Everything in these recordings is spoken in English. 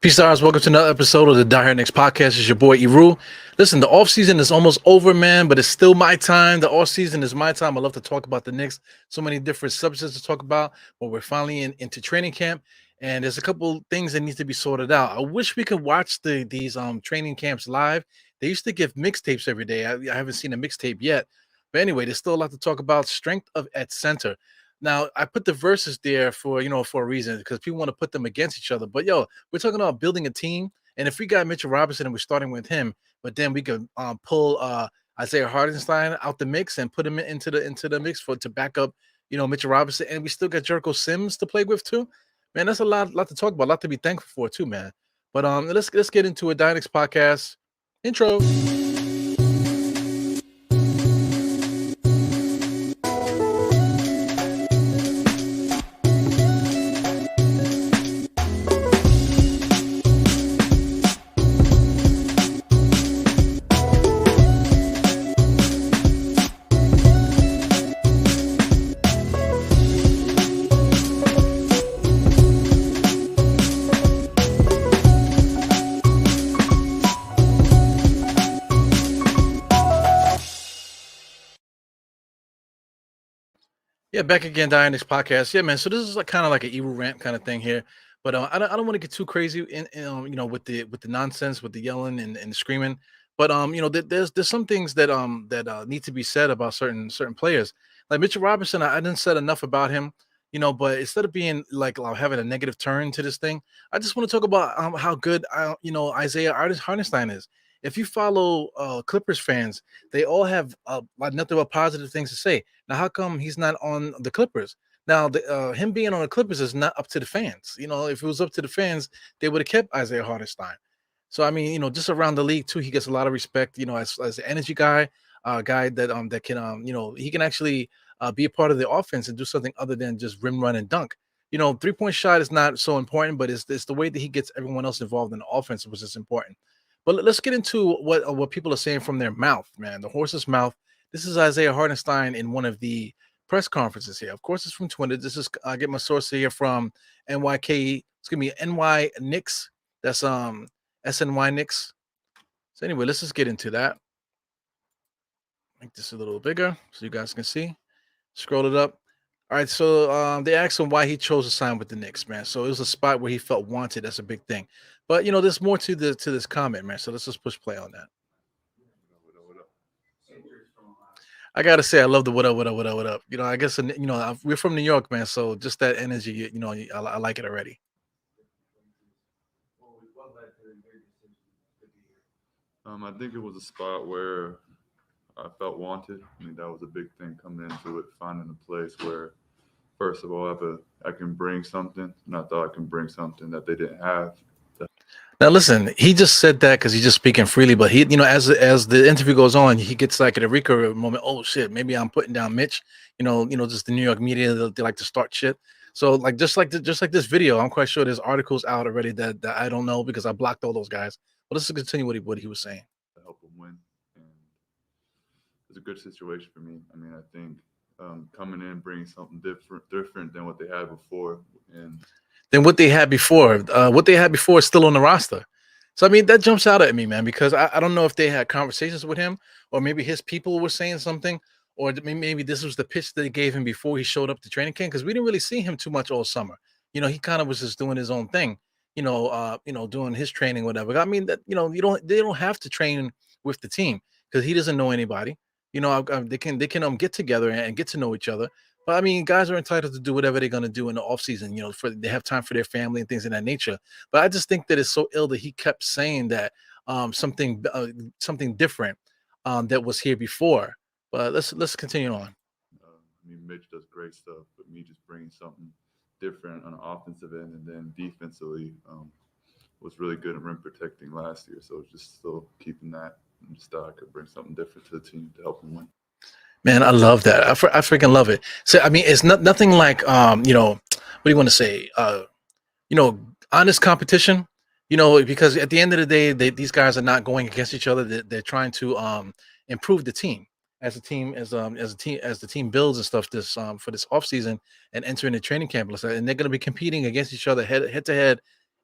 Peace stars, welcome to another episode of the Die Knicks podcast. It's your boy Eru. Listen, the off season is almost over, man, but it's still my time. The off season is my time. I love to talk about the Knicks. So many different subjects to talk about. But we're finally into training camp, and there's a couple things that need to be sorted out. I wish we could watch these training camps live. They used to give mixtapes every day. I haven't seen a mixtape yet, but anyway, there's still a lot to talk about. Strength of at center. Now I put the verses there for for a reason because people want to put them against each other. But yo, we're talking about building a team, and if we got Mitchell Robinson and we're starting with him, but then we could pull Isiah Hartenstein out the mix and put him into the mix for to back up Mitchell Robinson, and we still got Jericho Sims to play with too. Man, that's a lot to talk about, a lot to be thankful for too, man. But let's get into a Dynex podcast intro. Yeah, back again, Dynex podcast. Yeah, man. So this is like kind of like an evil rant kind of thing here, but I don't want to get too crazy in with the nonsense, with the yelling and the screaming. But there's some things that need to be said about certain players. Like Mitchell Robinson, I didn't said enough about him, but instead of being like having a negative turn to this thing, I just want to talk about how good Isaiah Hartenstein is. If you follow Clippers fans, they all have like nothing but positive things to say. Now, how come he's not on the Clippers? Now, him being on the Clippers is not up to the fans. If it was up to the fans, they would have kept Isaiah Hartenstein. So, I mean, just around the league too, he gets a lot of respect. As an energy guy, guy that can he can actually be a part of the offense and do something other than just rim run and dunk. 3-point shot is not so important, but it's the way that he gets everyone else involved in the offense which is important. But let's get into what people are saying from their mouth, man. The horse's mouth. This is Isaiah Hartenstein in one of the press conferences here. Of course, it's from Twitter. This is I get my source here from NYK. It's gonna be NY Knicks. That's SNY Knicks. So anyway, let's just get into that. Make this a little bigger so you guys can see. Scroll it up. All right, so they asked him why he chose to sign with the Knicks, man. So it was a spot where he felt wanted. That's a big thing. But there's more to this comment, man. So let's just push play on that. I gotta say, I love the what up, what up, what up, what up. I guess we're from New York, man. So just that energy, I like it already. I think it was a spot where I felt wanted. I mean, that was a big thing coming into it, finding a place where, first of all, I can bring something, and I thought I can bring something that they didn't have. Now, listen, he just said that because he's just speaking freely. But he, as the interview goes on, he gets like a Eureka moment. Oh shit, maybe I'm putting down Mitch. Just the New York media, they like to start shit. So like just like this video, I'm quite sure there's articles out already that I don't know because I blocked all those guys. But let's continue what he was saying. To help them win, and it's a good situation for me. I mean, I think coming in, bringing something different than what they had before, and Than what they had before. What they had before is still on the roster. So I mean that jumps out at me, man, because I don't know if they had conversations with him or maybe his people were saying something, or maybe this was the pitch that they gave him before he showed up to training camp because we didn't really see him too much all summer. He kind of was just doing his own thing, doing his training, whatever. I mean that they don't have to train with the team because he doesn't know anybody. They can get together and get to know each other. But I mean, guys are entitled to do whatever they're gonna do in the off season. For they have time for their family and things of that nature. But I just think that it's so ill that he kept saying that something different that was here before. But let's continue on. I mean, Mitch does great stuff, but me just bringing something different on the offensive end, and then defensively was really good at rim protecting last year. So just still keeping that, and just thought I could bring something different to the team to help them win. Man, I love that. I freaking love it. So I mean, it's nothing like what do you want to say? You know, honest competition. Because at the end of the day, these guys are not going against each other. They're trying to improve the team as a team, as the team builds and stuff this for this offseason and entering the training camp. And they're going to be competing against each other head to head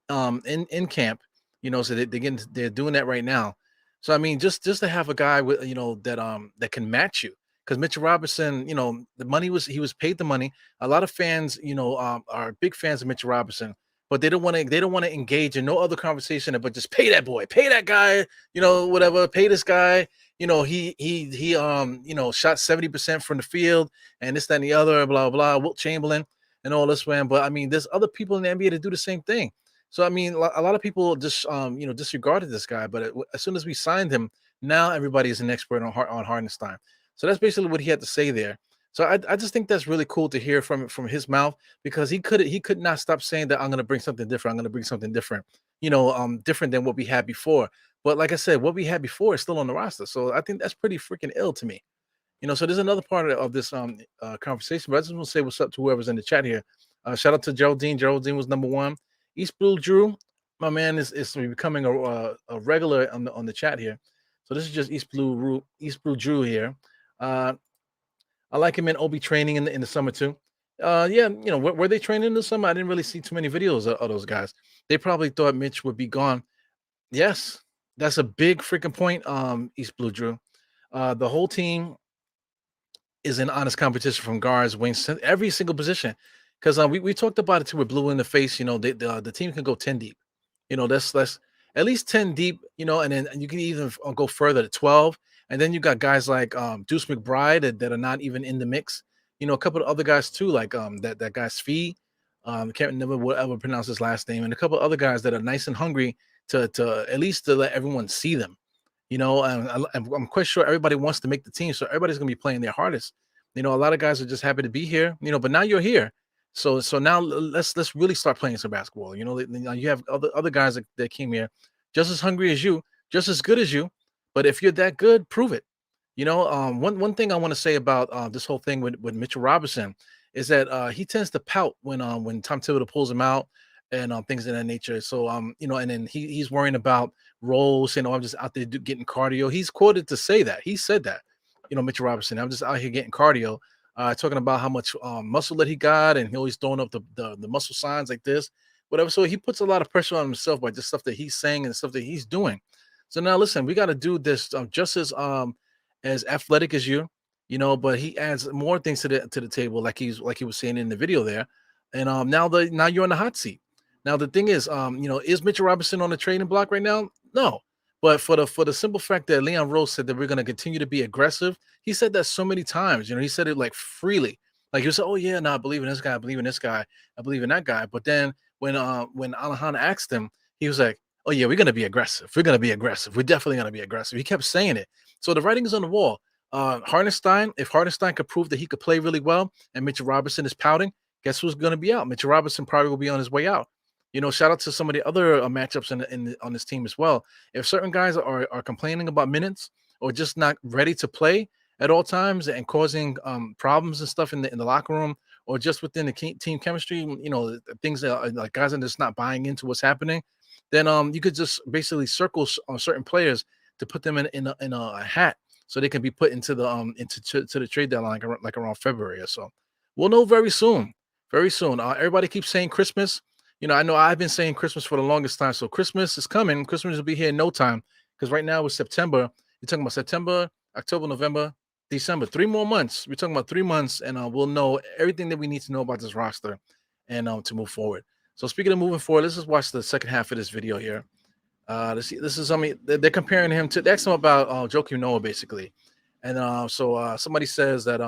in camp, so they're doing that right now. So I mean, just to have a guy with that can match you, because Mitchell Robinson, the money was he was paid the money. A lot of fans, are big fans of Mitchell Robinson, but they don't want to engage in no other conversation but just pay that boy, pay that guy, whatever, pay this guy. He shot 70% from the field and this, that, and the other, blah blah. Wilt Chamberlain and all this, man. But I mean, there's other people in the NBA that do the same thing. So I mean, a lot of people just disregarded this guy, but as soon as we signed him, now everybody is an expert on Hartenstein. So that's basically what he had to say there. So I just think that's really cool to hear from his mouth, because he could not stop saying that I'm going to bring something different. I'm going to bring something different, different than what we had before. But like I said, what we had before is still on the roster. So I think that's pretty freaking ill to me. So there's another part of this conversation, but I just want to say what's up to whoever's in the chat here. Shout out to Geraldine. Geraldine was number one. East Blue Drew, my man is becoming a regular on the chat here. So this is just East Blue Drew here. Uh, I like him in Obi training in the summer too. Yeah, were they training in the summer? I didn't really see too many videos of those guys. They probably thought Mitch would be gone. Yes, that's a big freaking point. East Blue Drew. The whole team is in honest competition from guards, wings, every single position. Because we talked about it too with Blue in the face. The team can go 10 deep. That's at least 10 deep. And then you can even go further to 12. And then you got guys like Deuce McBride that are not even in the mix. A couple of other guys too, like that guy Svi. Can't never will ever pronounce his last name, and a couple of other guys that are nice and hungry to at least to let everyone see them. And I'm quite sure everybody wants to make the team, so everybody's gonna be playing their hardest. A lot of guys are just happy to be here, but now you're here, so now let's really start playing some basketball. Now you have other guys that came here just as hungry as you, just as good as you, but if you're that good, prove it. One thing I want to say about this whole thing with Mitchell Robinson is that he tends to pout when Tom Thibodeau pulls him out and things of that nature. So and then he's worrying about roles, saying, "Oh, I'm just out there getting cardio." He's quoted to say that. He said that, Mitchell Robinson, "I'm just out here getting cardio," talking about how much muscle that he got, and he always throwing up the muscle signs like this, whatever. So he puts a lot of pressure on himself by just stuff that he's saying and stuff that he's doing. So now listen, we got to do this just as athletic as you, but he adds more things to the table, like he was saying in the video there. And now you're on the hot seat. Now the thing is Mitchell Robinson on the trading block right now? No. But for the simple fact that Leon Rose said that we're going to continue to be aggressive, he said that so many times. He said it like freely. Like he was, "Oh yeah, no, I believe in this guy, I believe in this guy, I believe in that guy." But then when Alejandro asked him, he was like, "Oh yeah, we're going to be aggressive. We're going to be aggressive. We're definitely going to be aggressive." He kept saying it. So the writing is on the wall. Hartenstein, if Hartenstein could prove that he could play really well and Mitchell Robinson is pouting, guess who's going to be out? Mitchell Robinson probably will be on his way out. Shout out to some of the other matchups on this team as well. If certain guys are complaining about minutes or just not ready to play at all times and causing problems and stuff in the locker room or just within the team chemistry, things that are, like guys are just not buying into what's happening, then you could just basically circle on certain players to put them in a hat so they can be put into the to the trade deadline like around February or so. We'll know very soon. Very soon. Everybody keeps saying Christmas. I know I've been saying Christmas for the longest time. So Christmas is coming. Christmas will be here in no time, because right now it's September. You're talking about September, October, November, December. 3 more months. We're talking about 3 months, and we'll know everything that we need to know about this roster and to move forward. So speaking of moving forward, let's just watch the second half of this video here. Let's see. This is they're comparing him to. They asked him about Joakim Noah basically, and so somebody says that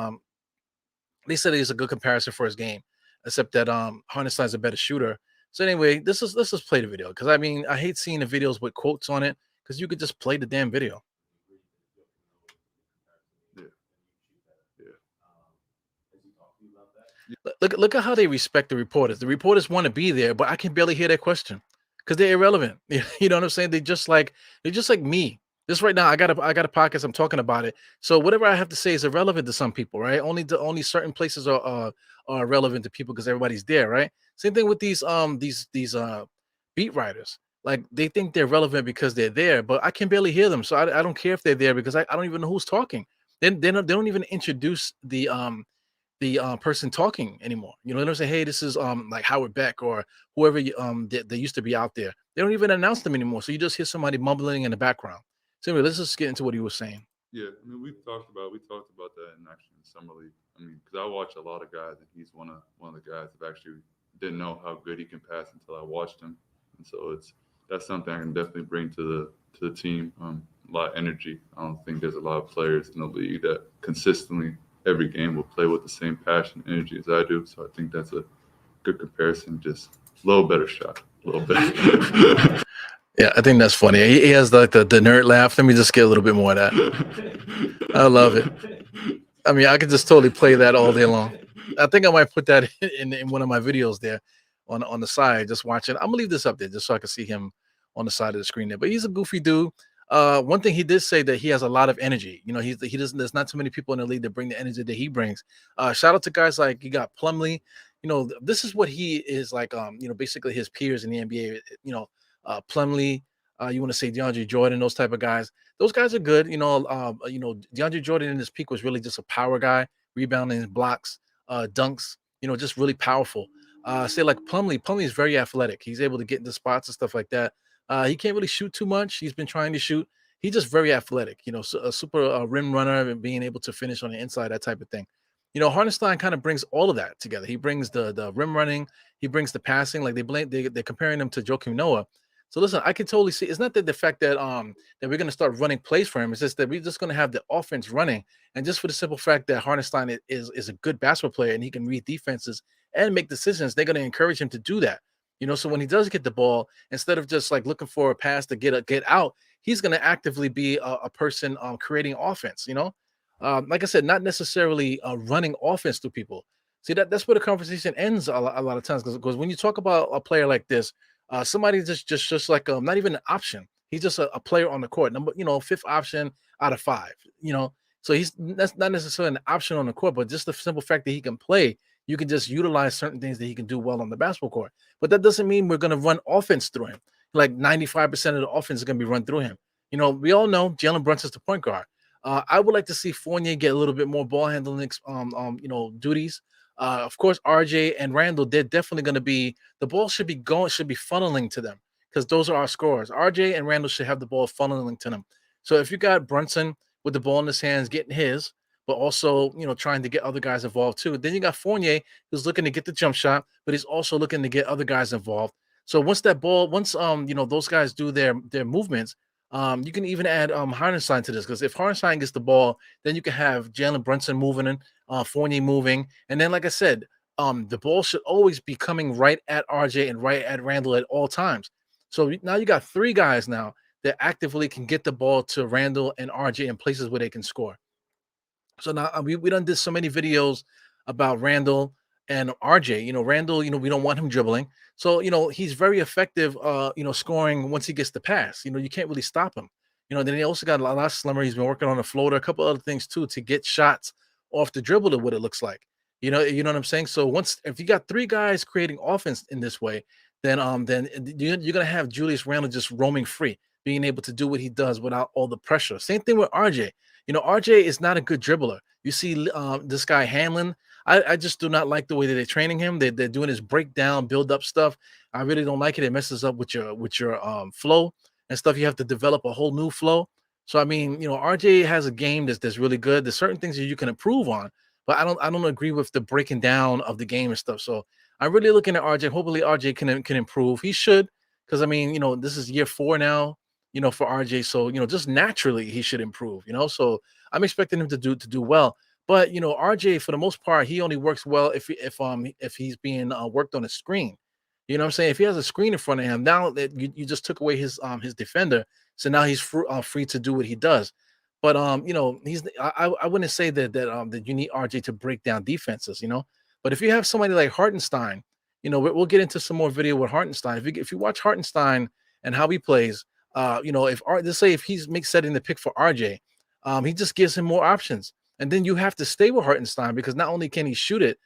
they said he's a good comparison for his game, except that Hartenstein's a better shooter. So anyway, let's just play the video, because I mean I hate seeing the videos with quotes on it, because you could just play the damn video. Yeah. Yeah. Look at how they respect the reporters. The reporters want to be there, but I can barely hear their question because they're irrelevant. You know what I'm saying? They're just like me. This right now, I got a podcast. I'm talking about it. So whatever I have to say is irrelevant to some people, right? Only certain places are relevant to people because everybody's there, right? Same thing with these beat writers. Like they think they're relevant because they're there, but I can barely hear them. So I don't care if they're there because I don't even know who's talking. They don't even introduce the person talking anymore. You know, they don't say, "Hey, this is like Howard Beck or whoever that used to be out there." They don't even announce them anymore. So you just hear somebody mumbling in the background. So anyway, let's just get into what he was saying. Yeah, I mean, we talked about that in actually in summer league. I mean, because I watch a lot of guys, and he's one of the guys that actually didn't know how good he can pass until I watched him, and so that's something I can definitely bring to the team. A lot of energy. I don't think there's a lot of players in the league that consistently every game will play with the same passion and energy as I do. So I think that's a good comparison. Just a little better shot, a little bit. Yeah, I think that's funny. He has like the nerd laugh. Let me just get a little bit more of that. I love it. I mean, I could just totally play that all day long. I think I might put that in one of my videos there on the side, just watching. I'm gonna leave this up there just so I can see him on the side of the screen there. But he's a goofy dude. One thing he did say that he has a lot of energy. You know, he doesn't. There's not too many people in the league that bring the energy that he brings. Shout out to guys like you got Plumlee. You know, this is what he is like. You know, basically his peers in the NBA. You know, Plumlee. You want to say DeAndre Jordan, those type of guys. Those guys are good. You know, DeAndre Jordan in his peak was really just a power guy, rebounding blocks, dunks. You know, just really powerful. Say like Plumlee. Plumlee is very athletic. He's able to get into spots and stuff like that. He can't really shoot too much. He's been trying to shoot. He's just very athletic. You know, so a super rim runner and being able to finish on the inside, that type of thing. You know, Hartenstein kind of brings all of that together. He brings the rim running. He brings the passing. Like they're comparing him to Joakim Noah. So listen, I can totally see. It's not that the fact that we're going to start running plays for him. It's just that we're just going to have the offense running, and just for the simple fact that Hartenstein is a good basketball player and he can read defenses and make decisions. They're going to encourage him to do that. You know, so when he does get the ball, instead of just like looking for a pass to get out, he's going to actively be a person creating offense. You know, like I said, not necessarily running offense to people. See that's where the conversation ends a lot of times because when you talk about a player like this, somebody just like not even an option. He's just a player on the court, number fifth option out of five. You know, so he's that's not necessarily an option on the court, but just the simple fact that he can play, you can just utilize certain things that he can do well on the basketball court. But that doesn't mean we're going to run offense through him. Like 95% of the offense is going to be run through him. You know, we all know Jalen Brunson's the point guard. I would like to see Fournier get a little bit more ball handling, duties. Of course, RJ and Randall, they're definitely going to be the ball should be funneling to them because those are our scorers. RJ and Randall should have the ball funneling to them. So if you got Brunson with the ball in his hands, getting his, but also trying to get other guys involved too. Then you got Fournier who's looking to get the jump shot, but he's also looking to get other guys involved. So once those guys do their movements, you can even add Hartenstein to this because if Hartenstein gets the ball, then you can have Jalen Brunson moving in, Fournier moving, and then like I said, the ball should always be coming right at RJ and right at Randall at all times. So now you got three guys now that actively can get the ball to Randall and RJ in places where they can score. So now we done did so many videos about Randall and RJ. You know, Randall, we don't want him dribbling. So, he's very effective scoring once he gets the pass. You know, you can't really stop him. Then he also got a lot of slimmer. He's been working on a floater, a couple other things too, to get shots off the dribble to what it looks like. You know what I'm saying? So once if you got three guys creating offense in this way, then you're gonna have Julius Randle just roaming free, being able to do what he does without all the pressure. Same thing with RJ. RJ is not a good dribbler. You see, this guy Hanlon. I just do not like the way that they're training him. They're doing his breakdown, build up stuff. I really don't like it. It messes up with your flow and stuff. You have to develop a whole new flow. So I mean, RJ has a game that's really good. There's certain things that you can improve on, but I don't agree with the breaking down of the game and stuff. So I'm really looking at RJ. Hopefully RJ can improve. He should, because I mean, this is year 4 now, for RJ. So, just naturally he should improve, So I'm expecting him to do well. But RJ for the most part, he only works well if he's being worked on a screen. You know what I'm saying? If he has a screen in front of him, now that you just took away his defender, so now he's free to do what he does. But he's I wouldn't say that you need RJ to break down defenses, But if you have somebody like Hartenstein, we'll get into some more video with Hartenstein. If you watch Hartenstein and how he plays, let's say if he's setting the pick for RJ, he just gives him more options. And then you have to stay with Hartenstein because not only can he shoot it,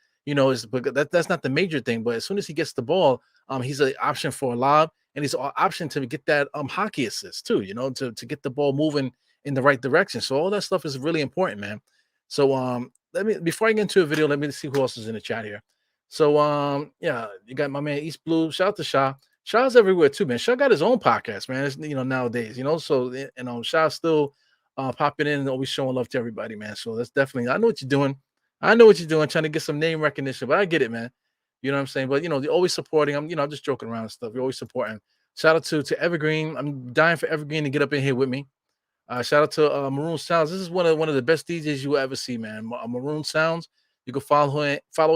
but that's not the major thing. But as soon as he gets the ball, he's an option for a lob, and he's an option to get that hockey assist too. To get the ball moving in the right direction. So all that stuff is really important, man. So let me before I get into a video, let me see who else is in the chat here. So yeah, you got my man East Blue. Shout out to Shaw. Shaw's everywhere too, man. Shaw got his own podcast, man. It's, nowadays, so Shaw's still popping in and always showing love to everybody, man. So that's definitely I know what you're doing. I know what you're doing, trying to get some name recognition, but I get it, man. You know what I'm saying? But they're always supporting. I'm just joking around and stuff. You're always supporting. Shout out to Evergreen. I'm dying for Evergreen to get up in here with me. Shout out to Maroon Sounds. This is one of the best DJs you will ever see, man. Maroon Sounds. You can follow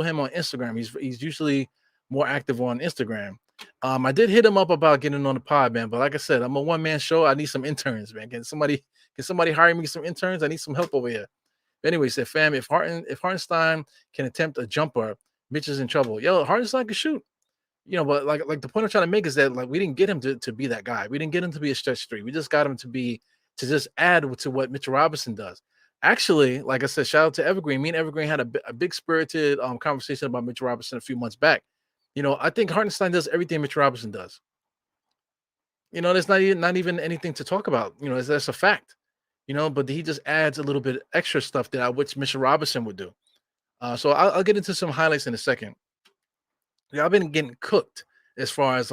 him on Instagram. He's usually more active on Instagram. I did hit him up about getting on the pod, man. But like I said, I'm a one-man show. I need some interns, man. Can somebody hire me some interns? I need some help over here. But anyway, said fam, if Hartenstein can attempt a jumper, Mitch is in trouble. Yo, Hartenstein can shoot. But like the point I'm trying to make is that like we didn't get him to be that guy. We didn't get him to be a stretch three. We just got him to just add to what Mitchell Robinson does. Actually, like I said, shout out to Evergreen. Me and Evergreen had a big spirited conversation about Mitchell Robinson a few months back. I think Hartenstein does everything Mitchell Robinson does. There's not even anything to talk about. That's a fact. But he just adds a little bit extra stuff which Mitchell Robinson would do. So I'll get into some highlights in a second. Yeah, I've been getting cooked as far as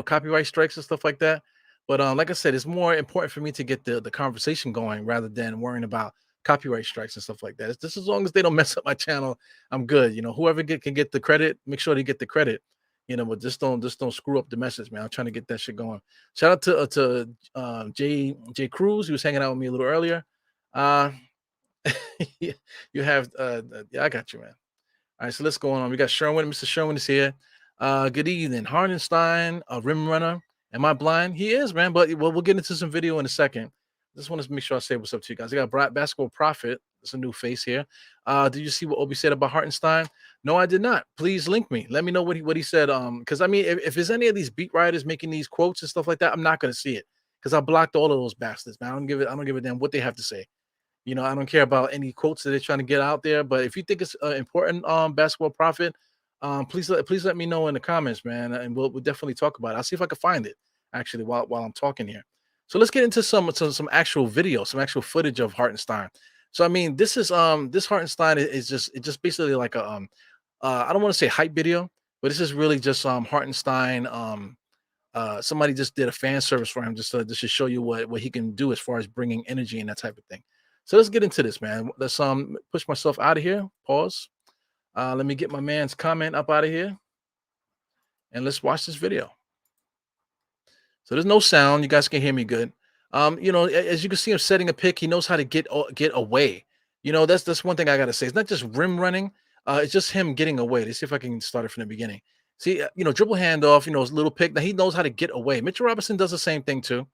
copyright strikes and stuff like that. But like I said, it's more important for me to get the conversation going rather than worrying about copyright strikes and stuff like that. It's just as long as they don't mess up my channel, I'm good. Whoever can get the credit, make sure they get the credit. But just don't screw up the message, man. I'm trying to get that shit going. Shout out to Jay Cruz, who was hanging out with me a little earlier. You have yeah, I got you, man. All right, so let's go on. We got Sherwin. Mr. Sherwin is here. Good evening. Hartenstein, a rim runner. Am I blind? He is, man. But we'll get into some video in a second. Just want to make sure I say what's up to you guys. I got Basketball Prophet. It's a new face here. Did you see what Obi said about Hartenstein? No, I did not. Please link me. Let me know what he said. Because I mean, if there's any of these beat writers making these quotes and stuff like that, I'm not gonna see it because I blocked all of those bastards, man. I don't give a damn what they have to say. I don't care about any quotes that they're trying to get out there. But if you think it's important, Basketball Prophet, please let me know in the comments, man, and we'll definitely talk about it. I'll see if I can find it actually while I'm talking here. So let's get into some actual video, some actual footage of Hartenstein. So I mean, this Hartenstein is just basically like a I don't want to say hype video, but this is really just Hartenstein. Somebody just did a fan service for him just to show you what he can do as far as bringing energy and that type of thing. So let's get into this, man. Let's push myself out of here. Pause. Let me get my man's comment up out of here, and let's watch this video. So there's no sound. You guys can hear me good. As you can see him setting a pick, he knows how to get away. That's one thing I gotta say. It's not just rim running. It's just him getting away. Let's see if I can start it from the beginning. See, dribble handoff. His little pick. Now he knows how to get away. Mitchell Robinson does the same thing too,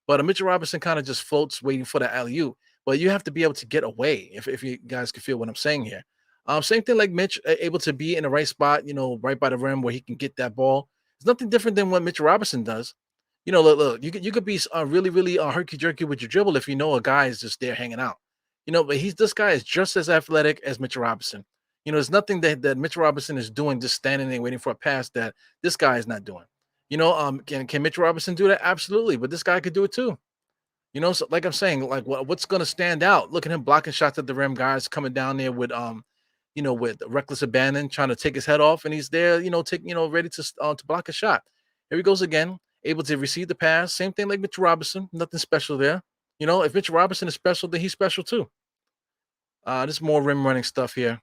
but Mitchell Robinson kind of just floats, waiting for the alley oop. But you have to be able to get away. If you guys can feel what I'm saying here. Same thing like Mitch, able to be in the right spot. Right by the rim where he can get that ball. It's nothing different than what Mitchell Robinson does. Look, you could be really herky jerky with your dribble if you know a guy is just there hanging out. But this guy is just as athletic as Mitchell Robinson. There's nothing that Mitchell Robinson is doing, just standing there waiting for a pass that this guy is not doing. Can Mitchell Robinson do that? Absolutely, but this guy could do it too. So like I'm saying, like what's going to stand out? Look at him blocking shots at the rim. Guys coming down there with reckless abandon, trying to take his head off, and he's there, ready to block a shot. Here he goes again, able to receive the pass. Same thing like Mitchell Robinson. Nothing special there. If Mitchell Robinson is special, then he's special too. There's more rim running stuff here.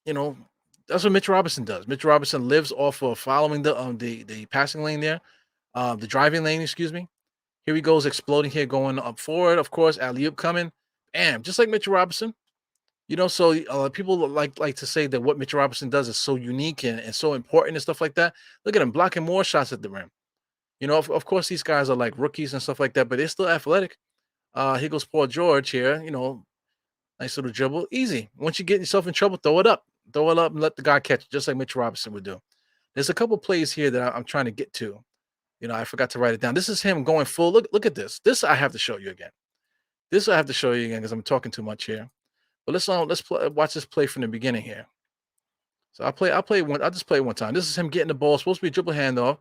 That's what Mitchell Robinson does. Mitchell Robinson lives off of following the passing lane there, the driving lane, excuse me. Here he goes, exploding here, going up forward. Of course, alley-oop coming. Bam, just like Mitchell Robinson. So people like to say that what Mitchell Robinson does is so unique and so important and stuff like that. Look at him blocking more shots at the rim. Of course, these guys are like rookies and stuff like that, but they're still athletic. Here goes Paul George here. Nice little dribble. Easy. Once you get yourself in trouble, throw it up. Throw it up and let the guy catch it, just like Mitchell Robinson would do. There's a couple plays here that I'm trying to get to. I forgot to write it down. This is him going full. Look at this. This I have to show you again. This I have to show you again because I'm talking too much here. But let's watch this play from the beginning here. So I'll just play it one time. This is him getting the ball. Supposed to be a dribble handoff.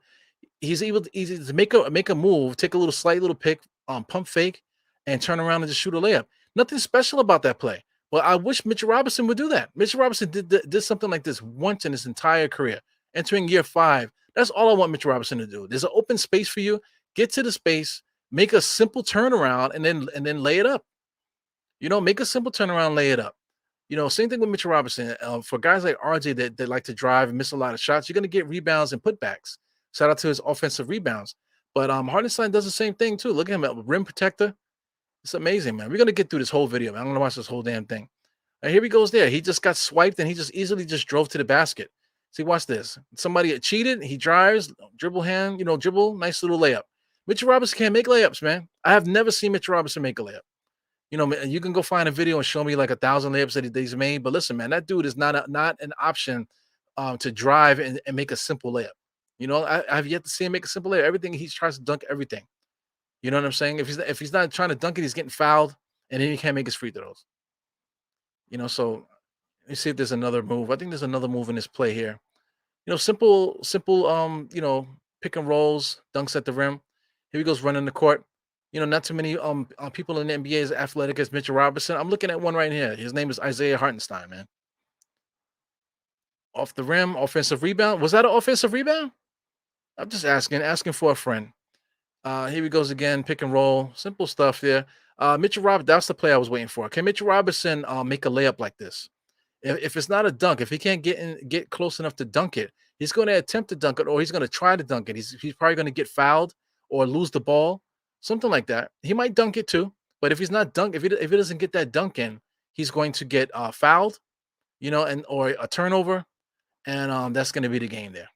He's able to make a move, take a slight little pick, pump fake, and turn around and just shoot a layup. Nothing special about that play. But I wish Mitchell Robinson would do that. Mitchell Robinson did something like this once in his entire career, entering year 5. That's all I want Mitchell Robinson to do. There's an open space for you. Get to the space, make a simple turnaround, and then lay it up. Make a simple turnaround, lay it up. Same thing with Mitchell Robinson. For guys like RJ that like to drive and miss a lot of shots, you're going to get rebounds and putbacks. Shout out to his offensive rebounds. But Hartenstein does the same thing too. Look at him, a rim protector. It's amazing, man. We're going to get through this whole video, man. I'm going to watch this whole damn thing. And here he goes there. He just got swiped and he just easily just drove to the basket. See, watch this. Somebody cheated. He drives, dribble hand, dribble, nice little layup. Mitchell Robinson can't make layups, man. I have never seen Mitchell Robinson make a layup. You can go find a video and show me like 1,000 layups that he's made. But listen, man, that dude is not an option to drive and make a simple layup. I've yet to see him make a simple layup. Everything he tries to dunk everything. You know what I'm saying? If he's not trying to dunk it, he's getting fouled, and then he can't make his free throws. So let me see if there's another move. I think there's another move in this play here. Simple, pick and rolls, dunks at the rim. Here he goes running the court. Not too many people in the NBA as athletic as Mitchell Robinson. I'm looking at one right here. His name is Isiah Hartenstein, man. Off the rim, offensive rebound. Was that an offensive rebound? I'm just asking for a friend. Here he goes again, pick and roll, simple stuff there. Mitchell Robinson, that's the play I was waiting for. Can Mitchell Robinson make a layup like this? If it's not a dunk, if he can't get close enough to dunk it, he's going to attempt to dunk it, or he's going to try to dunk it. He's probably going to get fouled or lose the ball, something like that. He might dunk it too, but if he's not if he doesn't get that dunk in, he's going to get fouled, or a turnover, and that's going to be the game there.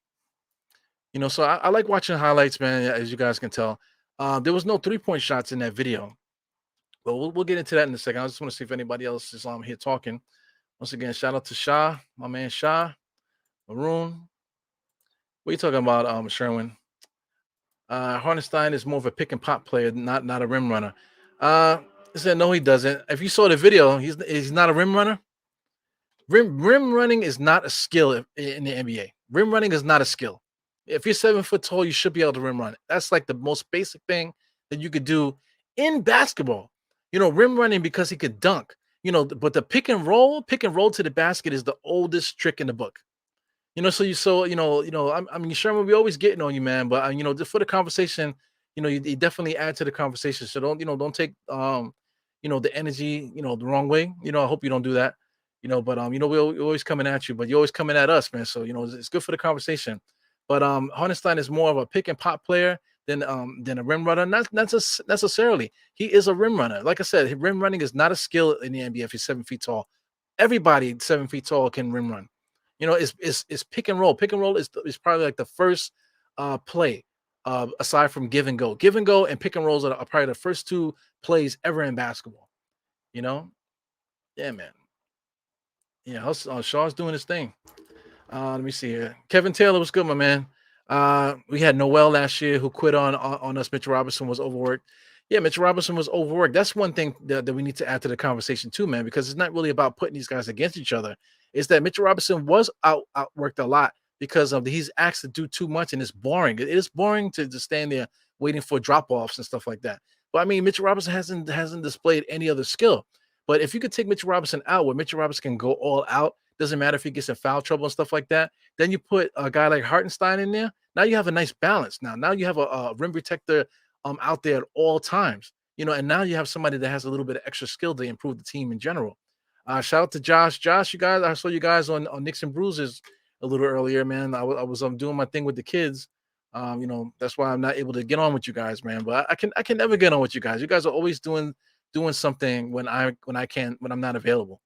So I like watching highlights, man. As you guys can tell, there was no 3-point shots in that video, but we'll get into that in a second. I just want to see if anybody else is here talking. Once again, shout out to Shah, my man Shah, Maroon. What are you talking about, Sherwin? Hartenstein is more of a pick and pop player, not a rim runner. He said no, he doesn't. If you saw the video, he's not a rim runner. Rim running is not a skill in the NBA. Rim running is not a skill. If you're 7 foot tall, you should be able to rim run. That's like the most basic thing that you could do in basketball. Rim running because he could dunk. But the pick and roll to the basket is the oldest trick in the book. I mean, Sherman, we always getting on you, man. But just for the conversation, you definitely add to the conversation. So don't take the energy, the wrong way. I hope you don't do that. But we're always coming at you, but you're always coming at us, man. So it's good for the conversation. But Hartenstein is more of a pick and pop player than a rim runner. Not just necessarily. He is a rim runner. Like I said, rim running is not a skill in the NBA if you're 7 feet tall. Everybody 7 feet tall can rim run. It's pick and roll. Pick and roll is probably like the first play aside from give and go. Give and go and pick and rolls are probably the first 2 plays ever in basketball. Yeah, man. Yeah, Shaw's doing his thing. Let me see here. Kevin Taylor was good, my man. We had Noel last year who quit on us. Mitchell Robinson was overworked. Yeah, Mitchell Robinson was overworked. That's one thing that we need to add to the conversation too, man, because it's not really about putting these guys against each other. It's that Mitchell Robinson was outworked a lot because he's asked to do too much and it's boring. It is boring to just stand there waiting for drop-offs and stuff like that. But I mean, Mitchell Robinson hasn't displayed any other skill. But if you could take Mitchell Robinson out, where Mitchell Robinson can go all out, doesn't matter if he gets in foul trouble and stuff like that, then you put a guy like Hartenstein in there. Now you have a nice balance. Now you have a rim protector out there at all times. And now you have somebody that has a little bit of extra skill to improve the team in general. Shout out to Josh. Josh, you guys, I saw you guys on Knicks and Bruises a little earlier, man. I was doing my thing with the kids. That's why I'm not able to get on with you guys, man. But I can never get on with you guys. You guys are always doing something when I'm not available.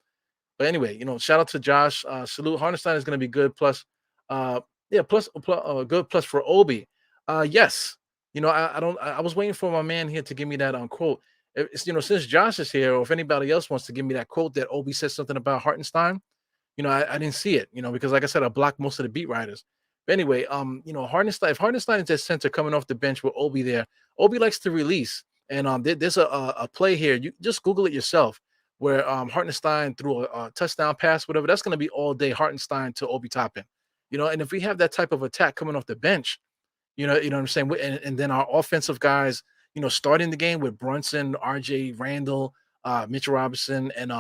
But anyway, shout out to Josh. Salute. Hartenstein is going to be good. Plus, good plus for Obi. Yes. I was waiting for my man here to give me that quote. It's, since Josh is here, or if anybody else wants to give me that quote that Obi said something about Hartenstein, I didn't see it, because like I said, I blocked most of the beat writers. But anyway, Hartenstein, if Hartenstein is at center coming off the bench with Obi there, Obi likes to release. And there's a play here. You just Google it yourself, where Hartenstein threw a touchdown pass, whatever. That's going to be all day Hartenstein to Obi Toppin. And if we have that type of attack coming off the bench, you know what I'm saying? And then our offensive guys, starting the game with Brunson, RJ, Randall, Mitchell Robinson, and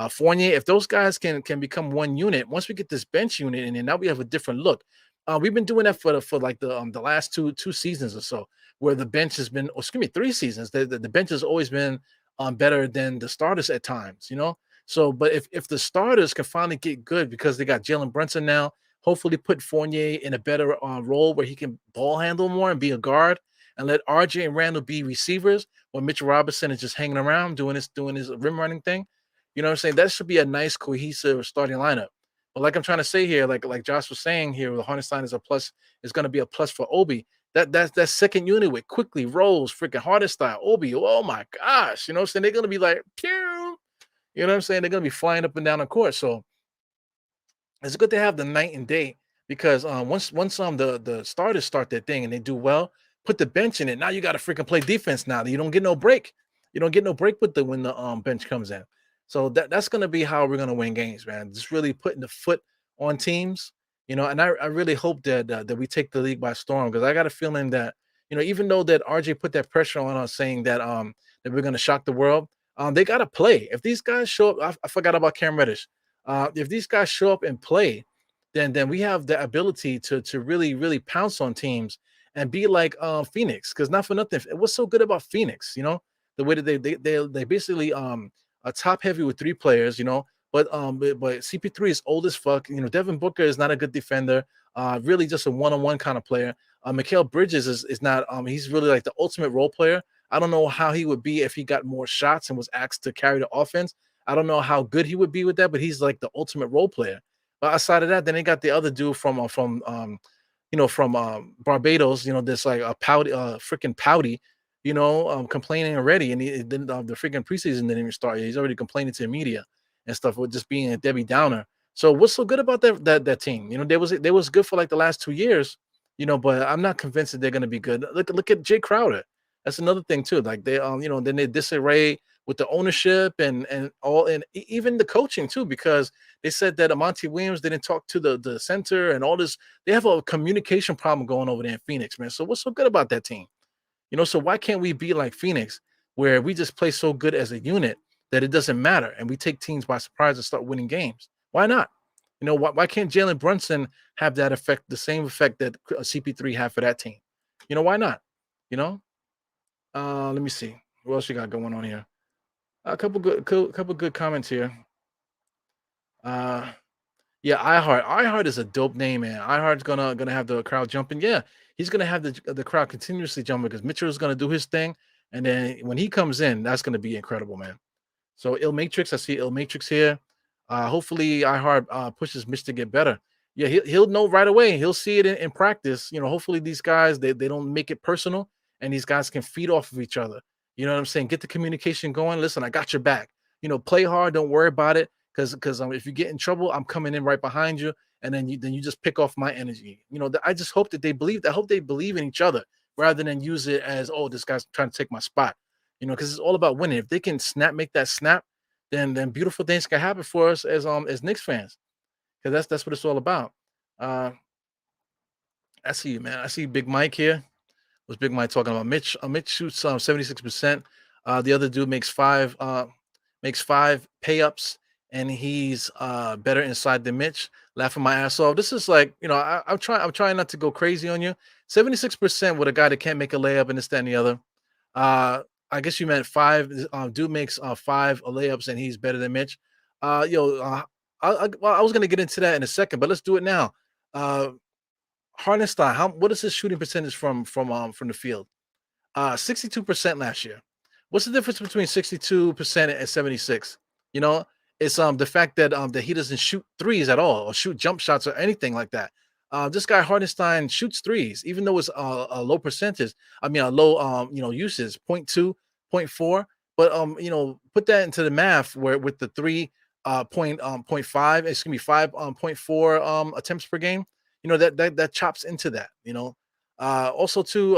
Fournier. If those guys can become one unit, once we get this bench unit in, and now we have a different look. We've been doing that for like the last two seasons or so, where the bench has been, or excuse me, 3 seasons. The bench has always been better than the starters at times, you know. So, but if the starters can finally get good because they got Jalen Brunson now, hopefully put Fournier in a better role where he can ball handle more and be a guard, and let RJ and Randall be receivers, while Mitchell Robinson is just hanging around doing his rim running thing. You know what I'm saying? That should be a nice cohesive starting lineup. But like I'm trying to say here, like Josh was saying here, the Hartenstein is a plus, is going to be a plus for Obi. That second unit with quickly Rose, freaking Hartenstein, Obi. Oh my gosh, you know what I'm saying? They're going to be like, pew. You know what I'm saying? They're going to be flying up and down the court. So it's good to have the night and day, because once the starters start their thing and they do well, put the bench in it. Now you got to freaking play defense. Now you don't get no break. You don't get no break with the when the bench comes in. So that's gonna be how we're gonna win games, man. Just really putting the foot on teams, you know. And I really hope that we take the league by storm, because I got a feeling that, you know, even though that RJ put that pressure on us saying that we're gonna shock the world, they gotta play. If these guys show up, I forgot about Cam Reddish. If these guys show up and play, then we have the ability to really pounce on teams and be like Phoenix. Because not for nothing, what's so good about Phoenix? You know, the way that they basically are top heavy with 3 players. You know, but CP3 is old as fuck. You know, Devin Booker is not a good defender. Really just a one-on-one kind of player. Mikal Bridges is not. He's really like the ultimate role player. I don't know how he would be if he got more shots and was asked to carry the offense. I don't know how good he would be with that, but he's like the ultimate role player. But outside of that, then they got the other dude from Barbados, you know, this like a pouty, freaking pouty, you know, complaining already, and then the freaking preseason didn't even start. He's already complaining to the media and stuff with just being a Debbie Downer. So what's so good about that team? You know, they was good for like the last 2 years, you know, but I'm not convinced that they're going to be good. Look at Jay Crowder. That's another thing too. Like they you know, then they disarray with the ownership and all, and even the coaching too, because they said that Monty Williams didn't talk to the center and all this. They have a communication problem going over there in Phoenix, man. So what's so good about that team? You know, so why can't we be like Phoenix, where we just play so good as a unit that it doesn't matter, and we take teams by surprise and start winning games? Why not? You know, why can't Jalen Brunson have that effect, the same effect that CP3 had for that team? You know, why not? You know, let me see what else you got going on here. A couple good comments here. Uh, Yeah, iHeart. iHeart is a dope name, man. iHeart's gonna have the crowd jumping. Yeah, he's gonna have the crowd continuously jumping because Mitchell is gonna do his thing, and then when he comes in, that's gonna be incredible, man. So Il Matrix, I see Il Matrix here. Hopefully iHeart pushes Mitch to get better. Yeah, he'll know right away. He'll see it in practice. You know, hopefully these guys they don't make it personal, and these guys can feed off of each other. You know what I'm saying? Get the communication going. Listen, I got your back. You know, play hard. Don't worry about it. Because if you get in trouble, I'm coming in right behind you, and then you just pick off my energy. You know, I just hope that they believe. I hope they believe in each other rather than use it as, oh, this guy's trying to take my spot. You know, because it's all about winning. If they can make that snap, then beautiful things can happen for us as Knicks fans. Because that's what it's all about. Uh, I see you, man. I see Big Mike here. What's Big Mike talking about? Mitch shoots 76%. The other dude makes five pay ups, and he's better inside than Mitch. Laughing my ass off. This is like, you know, I'm trying not to go crazy on you. 76% with a guy that can't make a layup and this, that, and the other. I guess you meant five. Dude makes five layups and he's better than Mitch. Well, I was gonna get into that in a second, but let's do it now. Uh, Hartenstein, what is his shooting percentage from the field? 62% last year. What's the difference between 62% and 76? You know, it's the fact that he doesn't shoot threes at all or shoot jump shots or anything like that. This guy Hardenstein shoots threes, even though it's a low percentage. I mean, a low usage, point 0.2, point 0.4. But put that into the math where with the three point 0.5, it's gonna be 5.4 attempts per game. You know, that chops into that, you know. Also, too,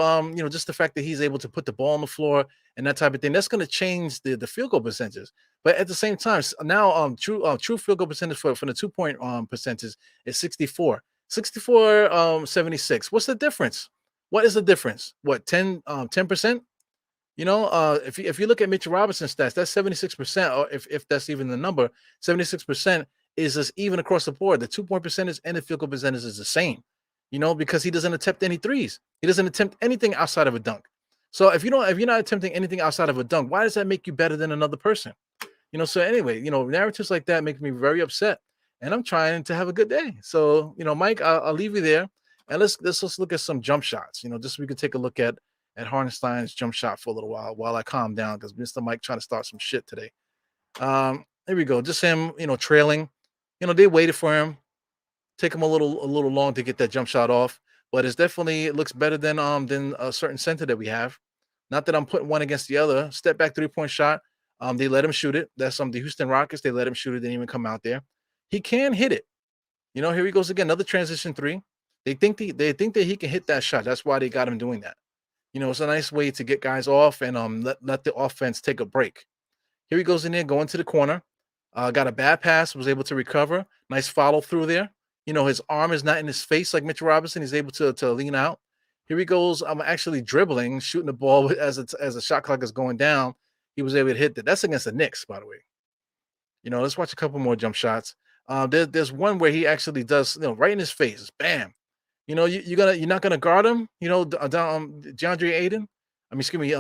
just the fact that he's able to put the ball on the floor and that type of thing, that's going to change the field goal percentages. But at the same time, now true field goal percentage for the 2 point percentage is 64, 76. What's the difference? What is the difference? What 10%? If you look at Mitchell Robinson's stats, that's 76%, or if that's even the number, 76% is just even across the board. The 2 point percentage and the field goal percentage is the same, because he doesn't attempt any threes. He doesn't attempt anything outside of a dunk. So if you're not attempting anything outside of a dunk, why does that make you better than another person? So anyway, narratives like that make me very upset, and I'm trying to have a good day. So, Mike, I'll leave you there, and let's look at some jump shots. Just so we can take a look at Hartenstein's jump shot for a little while I calm down because Mr. Mike trying to start some shit today. Here we go. Just him, trailing. They waited for him. Take him a little long to get that jump shot off, but it looks better than a certain center that we have. Not that I'm putting one against the other. Step back 3 point shot. They let him shoot it. That's the Houston Rockets. They let him shoot it. Didn't even come out there. He can hit it. Here he goes again. Another transition three. They think that he can hit that shot. That's why they got him doing that. It's a nice way to get guys off and let the offense take a break. Here he goes in there, going to the corner. Got a bad pass, was able to recover. Nice follow through there. His arm is not in his face like Mitchell Robinson. He's able to lean out. Here he goes. I'm actually dribbling, shooting the ball as the shot clock is going down. He was able to hit that. That's against the Knicks, by the way. Let's watch a couple more jump shots. There's one where he actually does, right in his face. Bam. You're not gonna guard him. DeAndre Aiden. Excuse me.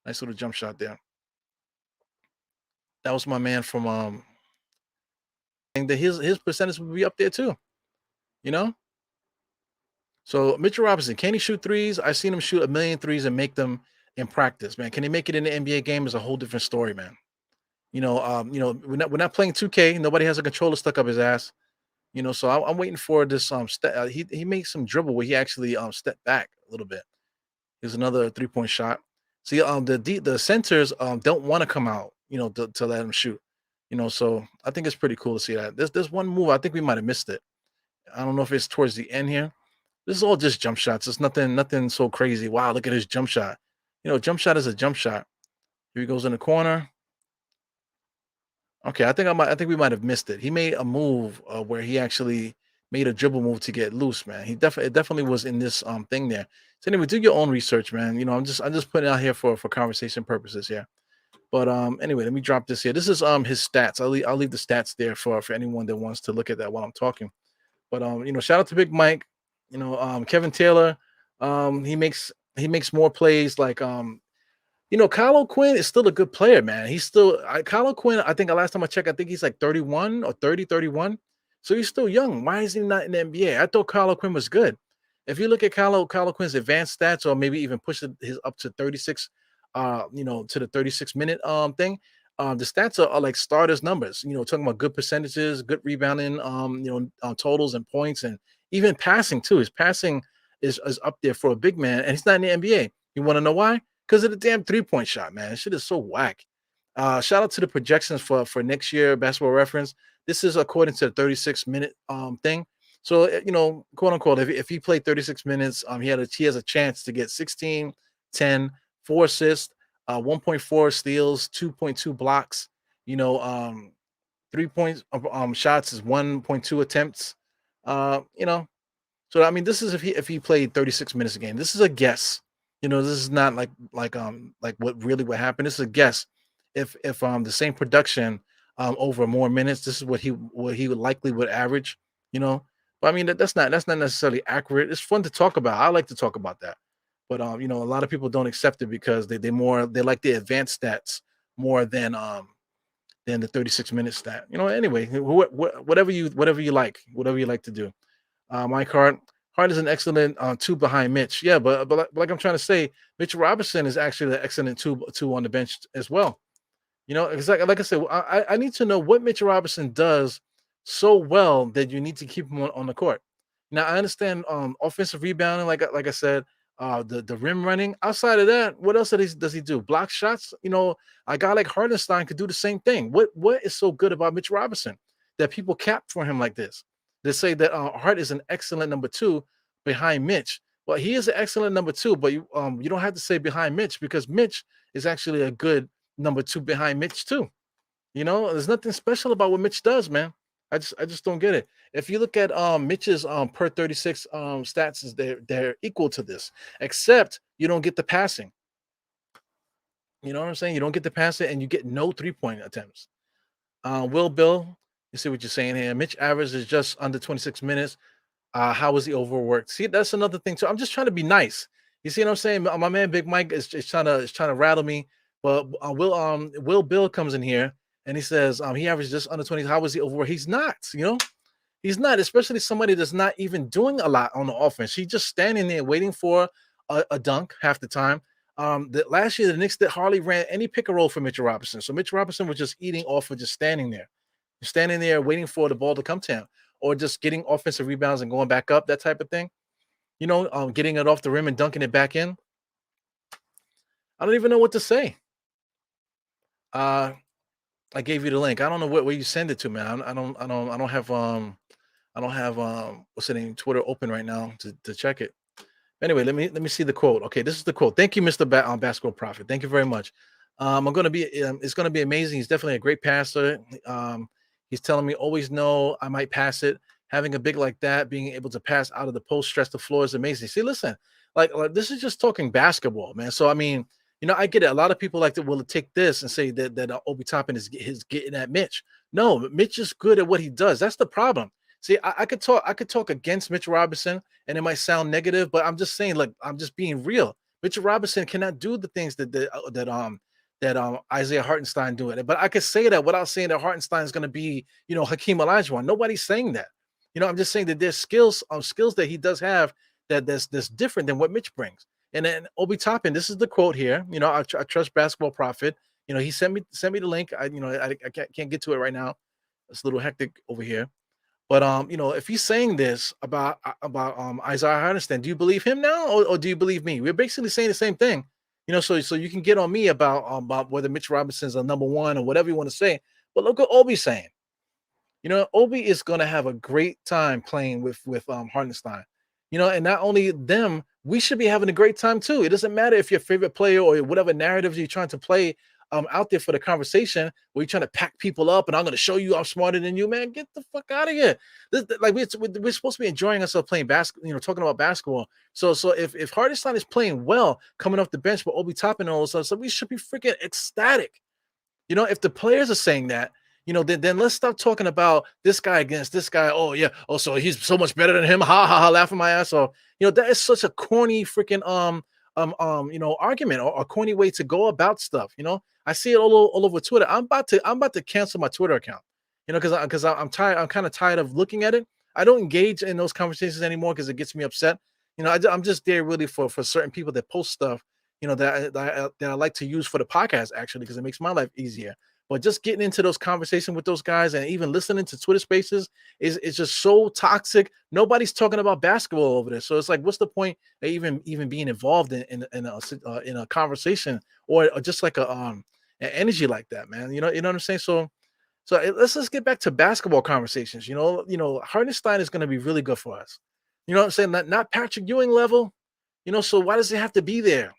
Nice little jump shot there. That was my man from and his percentage would be up there too. You know. So Mitchell Robinson, can he shoot threes? I've seen him shoot a million threes and make them in practice, man. Can he make it in the NBA game? Is a whole different story, man. We're not playing 2K. Nobody has a controller stuck up his ass. So I'm waiting for this. He made some dribble where he actually stepped back a little bit. Here's another 3 point shot. See, the centers don't want to come out, to let him shoot. So I think it's pretty cool to see that. There's one move I think we might have missed it. I don't know if it's towards the end here. This is all just jump shots. It's nothing so crazy. Wow, look at his jump shot. Jump shot is a jump shot. Here he goes in the corner. Okay, I think we might have missed it. He made a move where he actually made a dribble move to get loose, man. It definitely was in this thing there. So anyway, do your own research, man. I'm just putting it out here for conversation purposes here. But anyway, let me drop this here. This is his stats. I'll leave the stats there for anyone that wants to look at that while I'm talking. But shout out to Big Mike. Kevin Taylor. He makes more plays like Kyle O'Quinn is still a good player, man. Kyle O'Quinn, I think the last time I checked, I think he's like 31 or 30, 31. So he's still young. Why is he not in the NBA? I thought Kyle O'Quinn was good. If you look at Kyle O'Quinn's advanced stats, or maybe even push his up to 36, to the 36-minute thing, the stats are like starters numbers, talking about good percentages, good rebounding, totals and points, and even passing too. His passing is up there for a big man, and he's not in the NBA. You want to know why? Because of the damn 3 point shot, man. Shit is so whack. Shout out to the projections for next year, Basketball Reference. This is according to the 36-minute thing. So quote unquote, if he played 36 minutes, he has a chance to get 16, 10, 4 assists, 1.4 steals, 2.2 blocks. 3 points shots is 1.2 attempts. So this is if he played 36 minutes a game. This is a guess. This is not like what happened. This is a guess. If the same production over more minutes, this is what he would likely would average. But that's not necessarily accurate. It's fun to talk about. I like to talk about that. But a lot of people don't accept it because they like the advanced stats more than the 36-minute stat. Anyway, whatever you like to do. Mike Hart is an excellent two behind Mitch. Yeah, but like I'm trying to say, Mitch Robinson is actually an excellent two on the bench as well. It's like I said, I need to know what Mitch Robinson does so well that you need to keep him on the court. Now I understand offensive rebounding, like I said, the rim running. Outside of that, what else does he do? Block shots. A guy like Hartenstein could do the same thing. What is so good about Mitch Robinson that people cap for him like this? They say that Hart is an excellent number two behind Mitch. Well, he is an excellent number two, but you don't have to say behind Mitch because Mitch is actually a good number two behind Mitch too. There's nothing special about what Mitch does, man. I just don't get it. If you look at Mitch's per 36 stats, they're equal to this, except you don't get the passing. You know what I'm saying? You don't get to pass it, and you get no 3-point attempts. Will Bill, you see what you're saying here. Mitch average is just under 26 minutes. How was he overworked? See, that's another thing too. I'm just trying to be nice. You see what I'm saying? My man Big Mike is trying to rattle me. But Will Bill comes in here and he says he averaged just under 20. How was he overworked? He's not, he's not, especially somebody that's not even doing a lot on the offense. He's just standing there waiting for a dunk half the time. Last year the Knicks that hardly ran any pick and roll for Mitchell Robinson. So Mitchell Robinson was just eating off of just standing there waiting for the ball to come to him, or just getting offensive rebounds and going back up, that type of thing. Getting it off the rim and dunking it back in. I don't even know what to say. Uh, I gave you the link. I don't know where you send it to, man. I don't have what's the name, Twitter open right now to check it. Anyway, let me see the quote. Okay, this is the quote. Thank you, Mr. Basketball Prophet. Thank you very much. I'm gonna be. It's gonna be amazing. He's definitely a great passer. He's telling me always know I might pass it. Having a big like that, being able to pass out of the post, stretch the floor is amazing. See, listen, like this is just talking basketball, man. So I mean, I get it. A lot of people like to will take this and say that Obi Toppin is getting at Mitch. No, Mitch is good at what he does. That's the problem. See, I could talk against Mitch Robinson, and it might sound negative, but I'm just saying, like, I'm just being real. Mitchell Robinson cannot do the things that Isiah Hartenstein doing. But I could say that without saying that Hartenstein is going to be, Hakeem Olajuwon. Nobody's saying that. I'm just saying that there's skills that he does have that's different than what Mitch brings. And then Obi Toppin, this is the quote here. I trust Basketball Prophet. He sent me the link. I can't get to it right now. It's a little hectic over here. But if he's saying this about Isaiah Hartenstein, do you believe him now, or do you believe me? We're basically saying the same thing. So you can get on me about whether Mitch Robinson's a number one or whatever you want to say. But look what Obi's saying. Obi is going to have a great time playing with Hartenstein. And not only them, we should be having a great time too. It doesn't matter if your favorite player or whatever narratives you're trying to play out there for the conversation, where you're trying to pack people up and I'm going to show you I'm smarter than you, man. Get the fuck out of here. Like we're supposed to be enjoying ourselves playing basketball, talking about basketball. So if Hartenstein is playing well, coming off the bench with Obi Toppin and all this stuff, so we should be freaking ecstatic. If the players are saying that, then let's stop talking about this guy against this guy. Oh yeah, oh so he's so much better than him. Ha ha ha! Laughing my ass off. That is such a corny freaking argument, or a corny way to go about stuff. I see it all over Twitter. I'm about to cancel my Twitter account. Because I'm tired. I'm kind of tired of looking at it. I don't engage in those conversations anymore because it gets me upset. I'm just there really for certain people that post stuff. That I like to use for the podcast, actually, because it makes my life easier. But just getting into those conversations with those guys and even listening to Twitter Spaces is just so toxic. Nobody's talking about basketball over there, so it's like, what's the point of even being involved in a conversation, or just like an energy like that, man? You know what I'm saying? So let's just get back to basketball conversations. Hardenstein is going to be really good for us. You know what I'm saying? Not Patrick Ewing level. So why does he have to be there?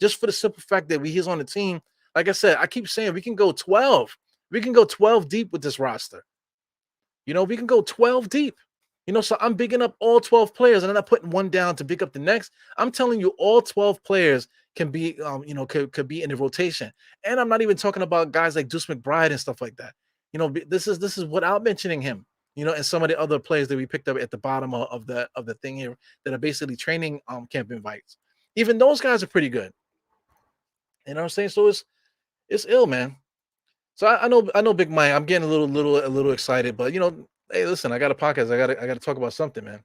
Just for the simple fact that he's on the team. Like I said, I keep saying we can go 12. We can go 12 deep with this roster. We can go 12 deep. So I'm bigging up all 12 players, and I'm not putting one down to big up the next. I'm telling you, all 12 players can be, could be in the rotation. And I'm not even talking about guys like Deuce McBride and stuff like that. This is without mentioning him. And some of the other players that we picked up at the bottom of the thing here that are basically training camp invites. Even those guys are pretty good. You know what I'm saying? So it's ill, man. So I know Big Mike. I'm getting a little excited, but hey, listen, I got a podcast. I got to talk about something, man.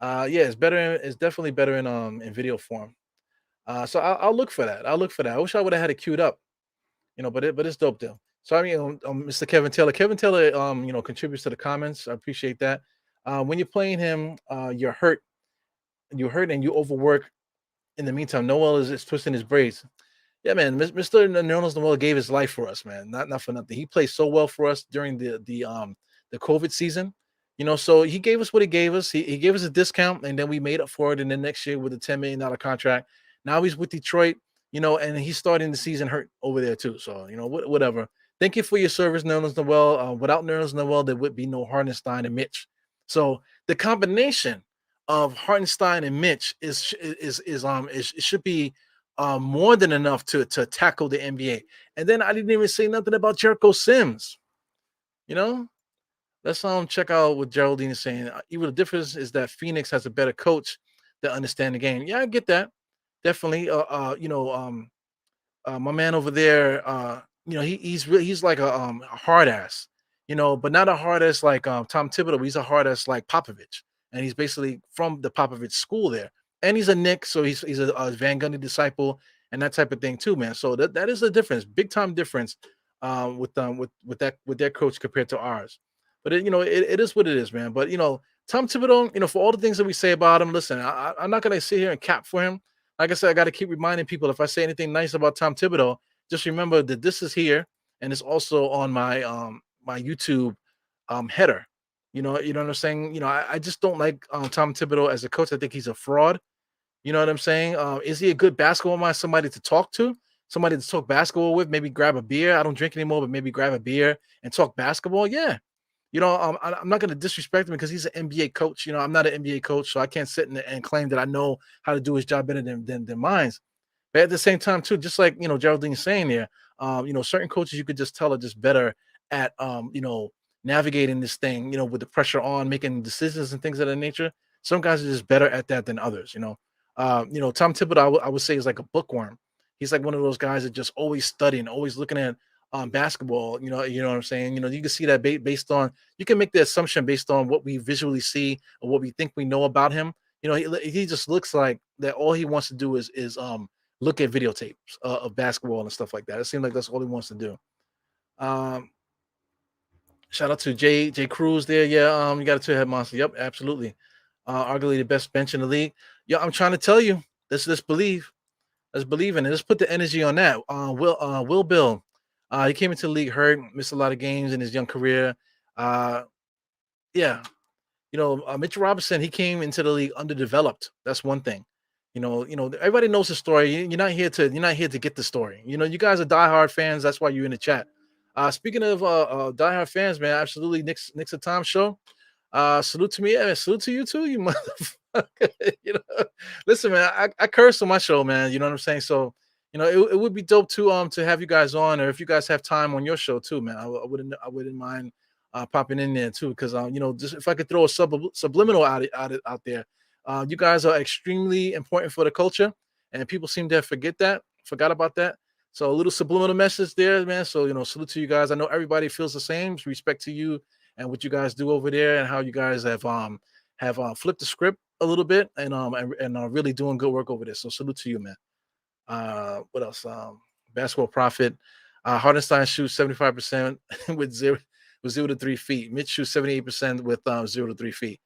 Yeah, it's better. It's definitely better in video form. So I'll look for that. I'll look for that. I wish I would have had it queued up, but it's dope though. So I mean, Mr. Kevin Taylor. Kevin Taylor, contributes to the comments. I appreciate that. When you're playing him, you're hurt. You're hurt and you overwork. In the meantime, Noel is twisting his braids. Yeah, man. Mr. Nerlens Noel gave his life for us, man. Not for nothing. He played so well for us during the COVID season. So he gave us what he gave us. He gave us a discount, and then we made up for it in the next year with a $10 million contract. Now he's with Detroit, and he's starting the season hurt over there too. So whatever. Thank you for your service, Nerlens Noel. Without Nerlens Noel, there would be no Hartenstein and Mitch. So the combination of Hartenstein and Mitch is it should be more than enough to tackle the NBA. And then I didn't even say nothing about Jericho Sims. You know, let's check out what Geraldine is saying. Even the difference is that Phoenix has a better coach that understand the game. Yeah, I get that. Definitely. My man over there, he's like a hard ass, but not a hard ass like Tom Thibodeau. He's a hard ass like Popovich, and he's basically from the Popovich school there, and he's a Knick, so he's a Van Gundy disciple and that type of thing too, man. So that is a difference, big time difference, with their coach compared to ours. But it is what it is, man. But Tom Thibodeau, for all the things that we say about him, listen, I'm not gonna sit here and cap for him. Like I said, I got to keep reminding people if I say anything nice about Tom Thibodeau, just remember that this is here and it's also on my YouTube header. You know what I'm saying? I just don't like Tom Thibodeau as a coach. I think he's a fraud. You know what I'm saying? Is he a good basketball mind? Somebody to talk to, somebody to talk basketball with, maybe grab a beer. I don't drink anymore, but maybe grab a beer and talk basketball. Yeah. I'm not going to disrespect him because he's an NBA coach. I'm not an NBA coach, so I can't sit and claim that I know how to do his job better than mine. But at the same time, too, just like Geraldine's saying there, certain coaches you could just tell are just better at navigating this thing, with the pressure on, making decisions and things of that nature. Some guys are just better at that than others. Tom Thibodeau, I would say, is like a bookworm. He's like one of those guys that just always studying, always looking at basketball. You know what I'm saying. You can see that based on, you can make the assumption based on what we visually see or what we think we know about him. He just looks like that. All he wants to do is look at videotapes of basketball and stuff like that. It seems like that's all he wants to do. Um, Shout out to J Cruz there. Yeah, you got a two head monster. Yep, absolutely. Arguably the best bench in the league. Yeah, I'm trying to tell you. Let's believe. Let's believe in it. Let's put the energy on that. Will Bill. He came into the league hurt, missed a lot of games in his young career. Uh, yeah, Mitchell Robinson, he came into the league underdeveloped. That's one thing. Everybody knows the story. You're not here to get the story. You guys are diehard fans. That's why you're in the chat. Speaking of diehard fans, man, absolutely. Nick's a Tom show. Salute to me. Yeah, salute to you too, you motherfucker. Listen, man, I curse on my show, man. You know what I'm saying? So, it would be dope to have you guys on, or if you guys have time on your show too, man. I wouldn't mind popping in there too, because just if I could throw a subliminal out there, you guys are extremely important for the culture, and people seem to forgot about that. So a little subliminal message there, man. So salute to you guys. I know everybody feels the same. Respect to you and what you guys do over there, and how you guys have flipped the script a little bit, and are really doing good work over there. So salute to you, man. What else? Basketball Prophet. Hartenstein shoots 75% with 0 to 3 feet. Mitch shoots 78% with 0 to 3 feet.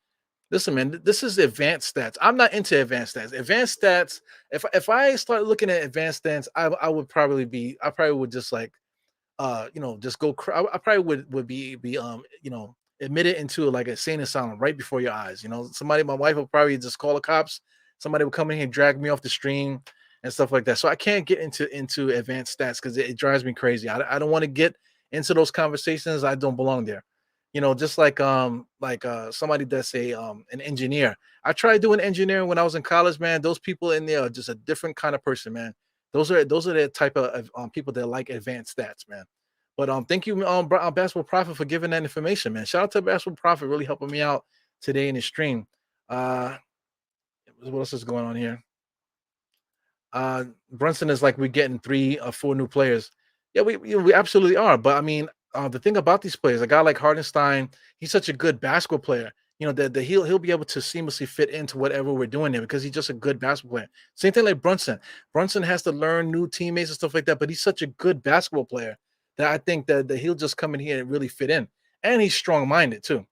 Listen, man, this is advanced stats. I'm not into advanced stats. Advanced stats. If I start looking at advanced stats, I probably would just like just go. I probably would be admitted into like a insane asylum right before your eyes. My wife will probably just call the cops. Somebody will come in here and drag me off the stream and stuff like that. So I can't get into advanced stats because it drives me crazy. I don't want to get into those conversations. I don't belong there. Just like somebody that's an engineer. I tried doing engineering when I was in college, man. Those people in there are just a different kind of person, man. Those are the type of people that like advanced stats, man. But thank you, Basketball Prophet, for giving that information, man. Shout out to Basketball Prophet, really helping me out today in the stream. Uh, what else is going on here? Brunson is like we're getting 3 or 4 new players. Yeah, we absolutely are. But I mean, the thing about these players, a guy like Hartenstein, he's such a good basketball player. That he'll be able to seamlessly fit into whatever we're doing there because he's just a good basketball player. Same thing like Brunson. Brunson has to learn new teammates and stuff like that, but he's such a good basketball player that I think that he'll just come in here and really fit in. And he's strong-minded too.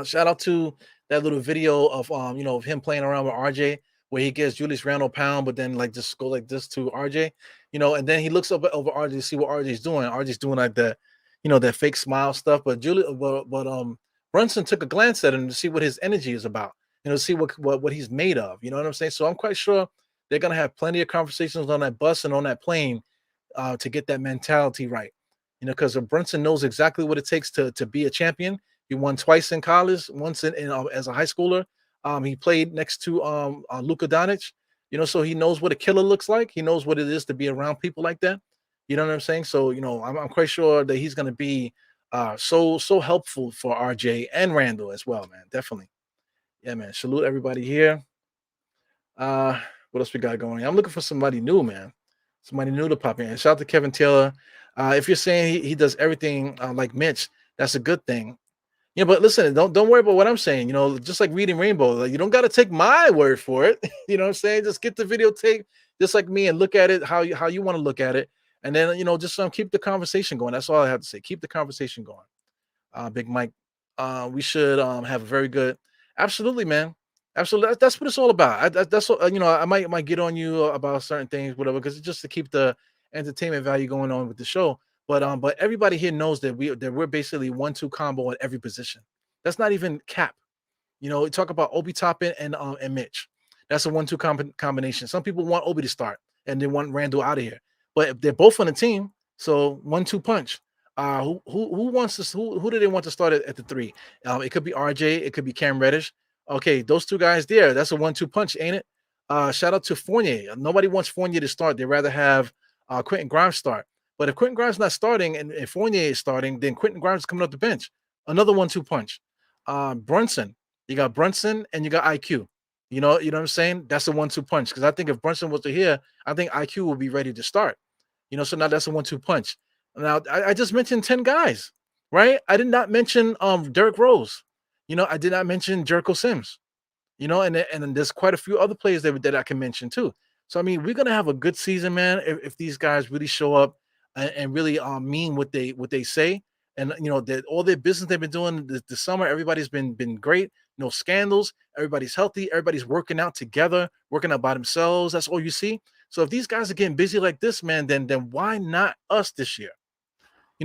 Shout out to that little video of him playing around with RJ where he gets Julius Randle pound, but then like just go like this to RJ, and then he looks up over RJ to see what RJ's doing. RJ's doing like that fake smile stuff, but Brunson took a glance at him to see what his energy is about, see what he's made of. You know what I'm saying? So I'm quite sure they're gonna have plenty of conversations on that bus and on that plane to get that mentality right. Because Brunson knows exactly what it takes to be a champion. He won twice in college, once as a high schooler. He played next to Luka Doncic. So he knows what a killer looks like. He knows what it is to be around people like that. You know what I'm saying? So, I'm quite sure that he's going to be so helpful for RJ and Randall as well, man. Definitely. Yeah, man. Salute everybody here. Uh, what else we got going? I'm looking for somebody new, man. Somebody new to pop in. Shout out to Kevin Taylor. If you're saying he does everything like Mitch, that's a good thing. Yeah, but listen, don't worry about what I'm saying. Just like reading Rainbow, like, you don't got to take my word for it. You know what I'm saying? Just get the videotape, just like me, and look at it how you want to look at it, and then just keep the conversation going. That's all I have to say. Keep the conversation going. Big Mike. We should have a very good. Absolutely, man. Absolutely. That's what it's all about. That's what, I might get on you about certain things, whatever, because it's just to keep the entertainment value going on with the show. But everybody here knows that we're basically 1-2 combo at every position. That's not even cap. We talk about Obi Toppin and Mitch. That's a 1-2 combination. Some people want Obi to start and they want Randall out of here, but they're both on the team, so 1-2 punch. Who wants to who do they want to start at the three? It could be RJ, it could be Cam Reddish. Okay, those two guys there. That's a 1-2 punch, ain't it? Shout out to Fournier. Nobody wants Fournier to start. They'd rather have Quentin Grimes start. But if Quentin Grimes not starting and Fournier is starting, then Quentin Grimes is coming off the bench. Another 1-2 punch. Brunson. You got Brunson and you got IQ. You know what I'm saying? That's a 1-2 punch. Because I think if Brunson was to here, I think IQ will be ready to start. So now that's a 1-2 punch. Now I just mentioned 10 guys, right? I did not mention Derrick Rose. I did not mention Jericho Sims. And then there's quite a few other players that I can mention too. So I mean, we're gonna have a good season, man, if these guys really show up and really mean what they say. And that all their business they've been doing this summer, everybody's been great. No scandals. Everybody's healthy. Everybody's working out together, working out by themselves. That's all you see. So if these guys are getting busy like this, man, then why not us this year?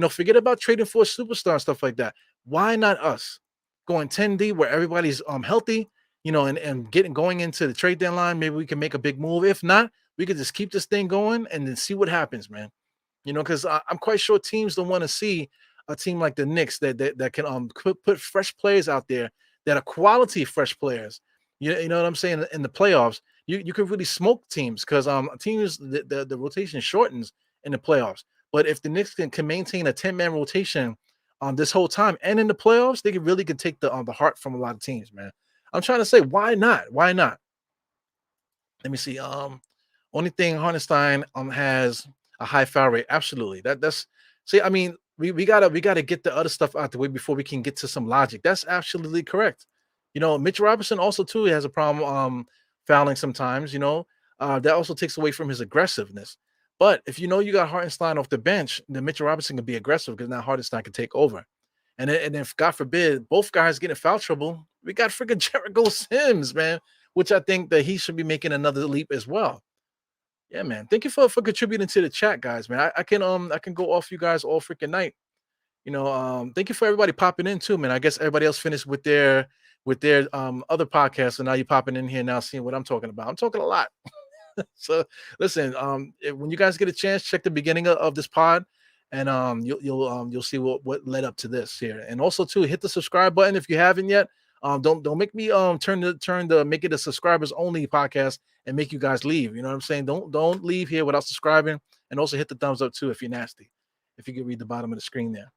Forget about trading for a superstar and stuff like that. Why not us? Going 10D where everybody's healthy, and getting going into the trade deadline. Maybe we can make a big move. If not, we could just keep this thing going and then see what happens, man. Because I'm quite sure teams don't want to see a team like the Knicks that can put fresh players out there that are quality fresh players. You know what I'm saying? In the playoffs, you could really smoke teams because teams the rotation shortens in the playoffs. But if the Knicks can maintain a 10-man rotation this whole time and in the playoffs, they could take the heart from a lot of teams, man. I'm trying to say, why not? Why not? Let me see. Only thing Hartenstein has a high foul rate. Absolutely. That's see. I mean, we gotta get the other stuff out the way before we can get to some logic. That's absolutely correct. Mitch Robinson also too has a problem fouling sometimes. That also takes away from his aggressiveness. But if you got Hartenstein off the bench, then Mitchell Robinson can be aggressive because now Hartenstein can take over. And if God forbid both guys get in foul trouble, we got freaking Jericho Sims, man, which I think that he should be making another leap as well. Yeah, man. Thank you for contributing to the chat, guys, man. I can go off you guys all freaking night. Thank you for everybody popping in too, man. I guess everybody else finished with their other podcasts, so now you're popping in here now, seeing what I'm talking about. I'm talking a lot. So listen, when you guys get a chance, check the beginning of this pod, and you'll see what led up to this here. And also too, hit the subscribe button if you haven't yet. Don't make me turn the make it a subscribers only podcast and make you guys leave. You know what I'm saying? Don't leave here without subscribing, and also hit the thumbs up too if you're nasty. If you can read the bottom of the screen there.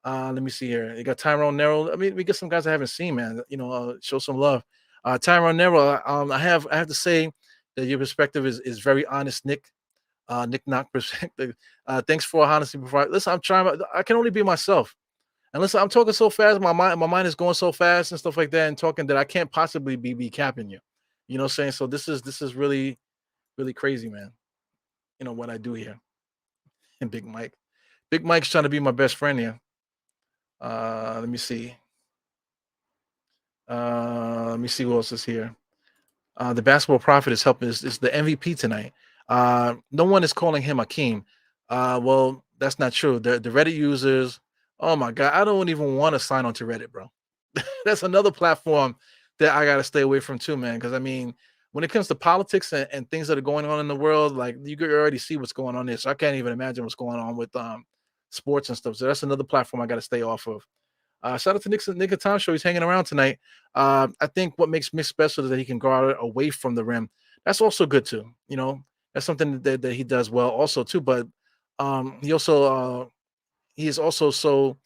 Let me see here. You got Tyrone Nero. I mean, we get some guys I haven't seen, man. Show some love. Tyrone Nero. I have to say that your perspective is very honest, Nick. Nick Knock perspective. Thanks for honesty. Listen, I'm trying. I can only be myself. And listen, I'm talking so fast. My mind is going so fast and stuff like that, and talking that I can't possibly be capping you. You know what I'm saying? So this is really, really crazy, man. What I do here. And Big Mike. Big Mike's trying to be my best friend here. Let me see. Let me see who else is here. The basketball prophet is helping. Is the MVP tonight. No one is calling him Akeem. Well, that's not true. The Reddit users. Oh my God, I don't even want to sign on to Reddit, bro. That's another platform that I gotta stay away from too, man. Because I mean, when it comes to politics and things that are going on in the world, like you could already see what's going on there. So I can't even imagine what's going on with sports and stuff. So that's another platform I gotta stay off of. Shout out to Nick Tom Show. He's hanging around tonight. I think what makes Mick special is that he can guard it away from the rim. That's also good too. That's something that he does well also too. But he also he is also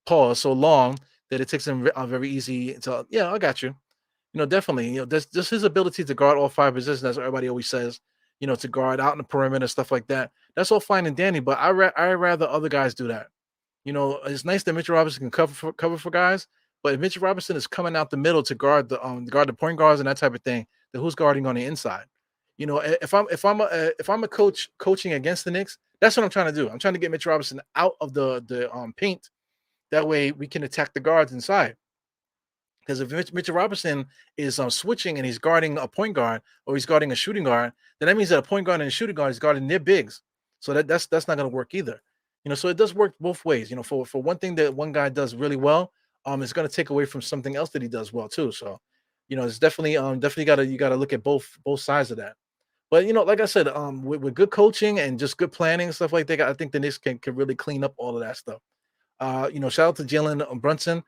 pause so long that it takes him very easy to, yeah, I got you. Definitely. Just his ability to guard all five positions, as everybody always says. To guard out in the perimeter, stuff like that. That's all fine and dandy. But I rather other guys do that. It's nice that Mitchell Robinson can cover for guys, but if Mitchell Robinson is coming out the middle to guard the point guards and that type of thing, then who's guarding on the inside? If I'm a coach coaching against the Knicks, that's what I'm trying to do. I'm trying to get Mitchell Robinson out of the paint. That way we can attack the guards inside. Because if Mitchell Robinson is switching and he's guarding a point guard or he's guarding a shooting guard, then that means that a point guard and a shooting guard is guarding their bigs. So that's not going to work either. So it does work both ways. For one thing that one guy does really well, it's going to take away from something else that he does well too. So, it's definitely you gotta look at both sides of that. But like I said, with good coaching and just good planning and stuff like that, I think the Knicks can really clean up all of that stuff. Shout out to Jalen Brunson.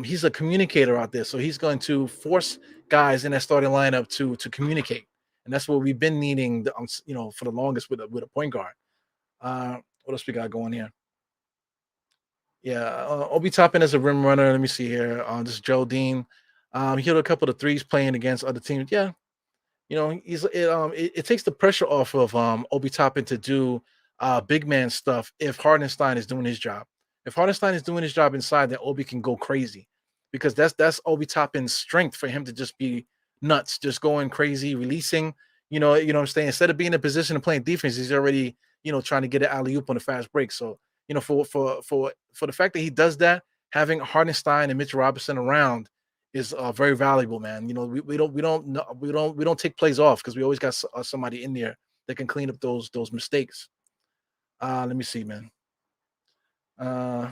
He's a communicator out there, so he's going to force guys in that starting lineup to communicate, and that's what we've been needing, for the longest with a point guard. What else we got going here? Yeah, Obi Toppin is a rim runner. Let me see here. This is Joe Dean. He hit a couple of threes playing against other teams. Yeah, it takes the pressure off of Obi Toppin to do big man stuff if Hartenstein is doing his job. If Hartenstein is doing his job inside, then Obi can go crazy because that's Obi Toppin's strength for him to just be nuts, just going crazy, releasing. What I'm saying. Instead of being in a position of playing defense, he's already trying to get an alley oop on a fast break. So for the fact that he does that, having Hartenstein and Mitch Robinson around is very valuable, man. We don't take plays off because we always got somebody in there that can clean up those mistakes. Let me see, man. Uh,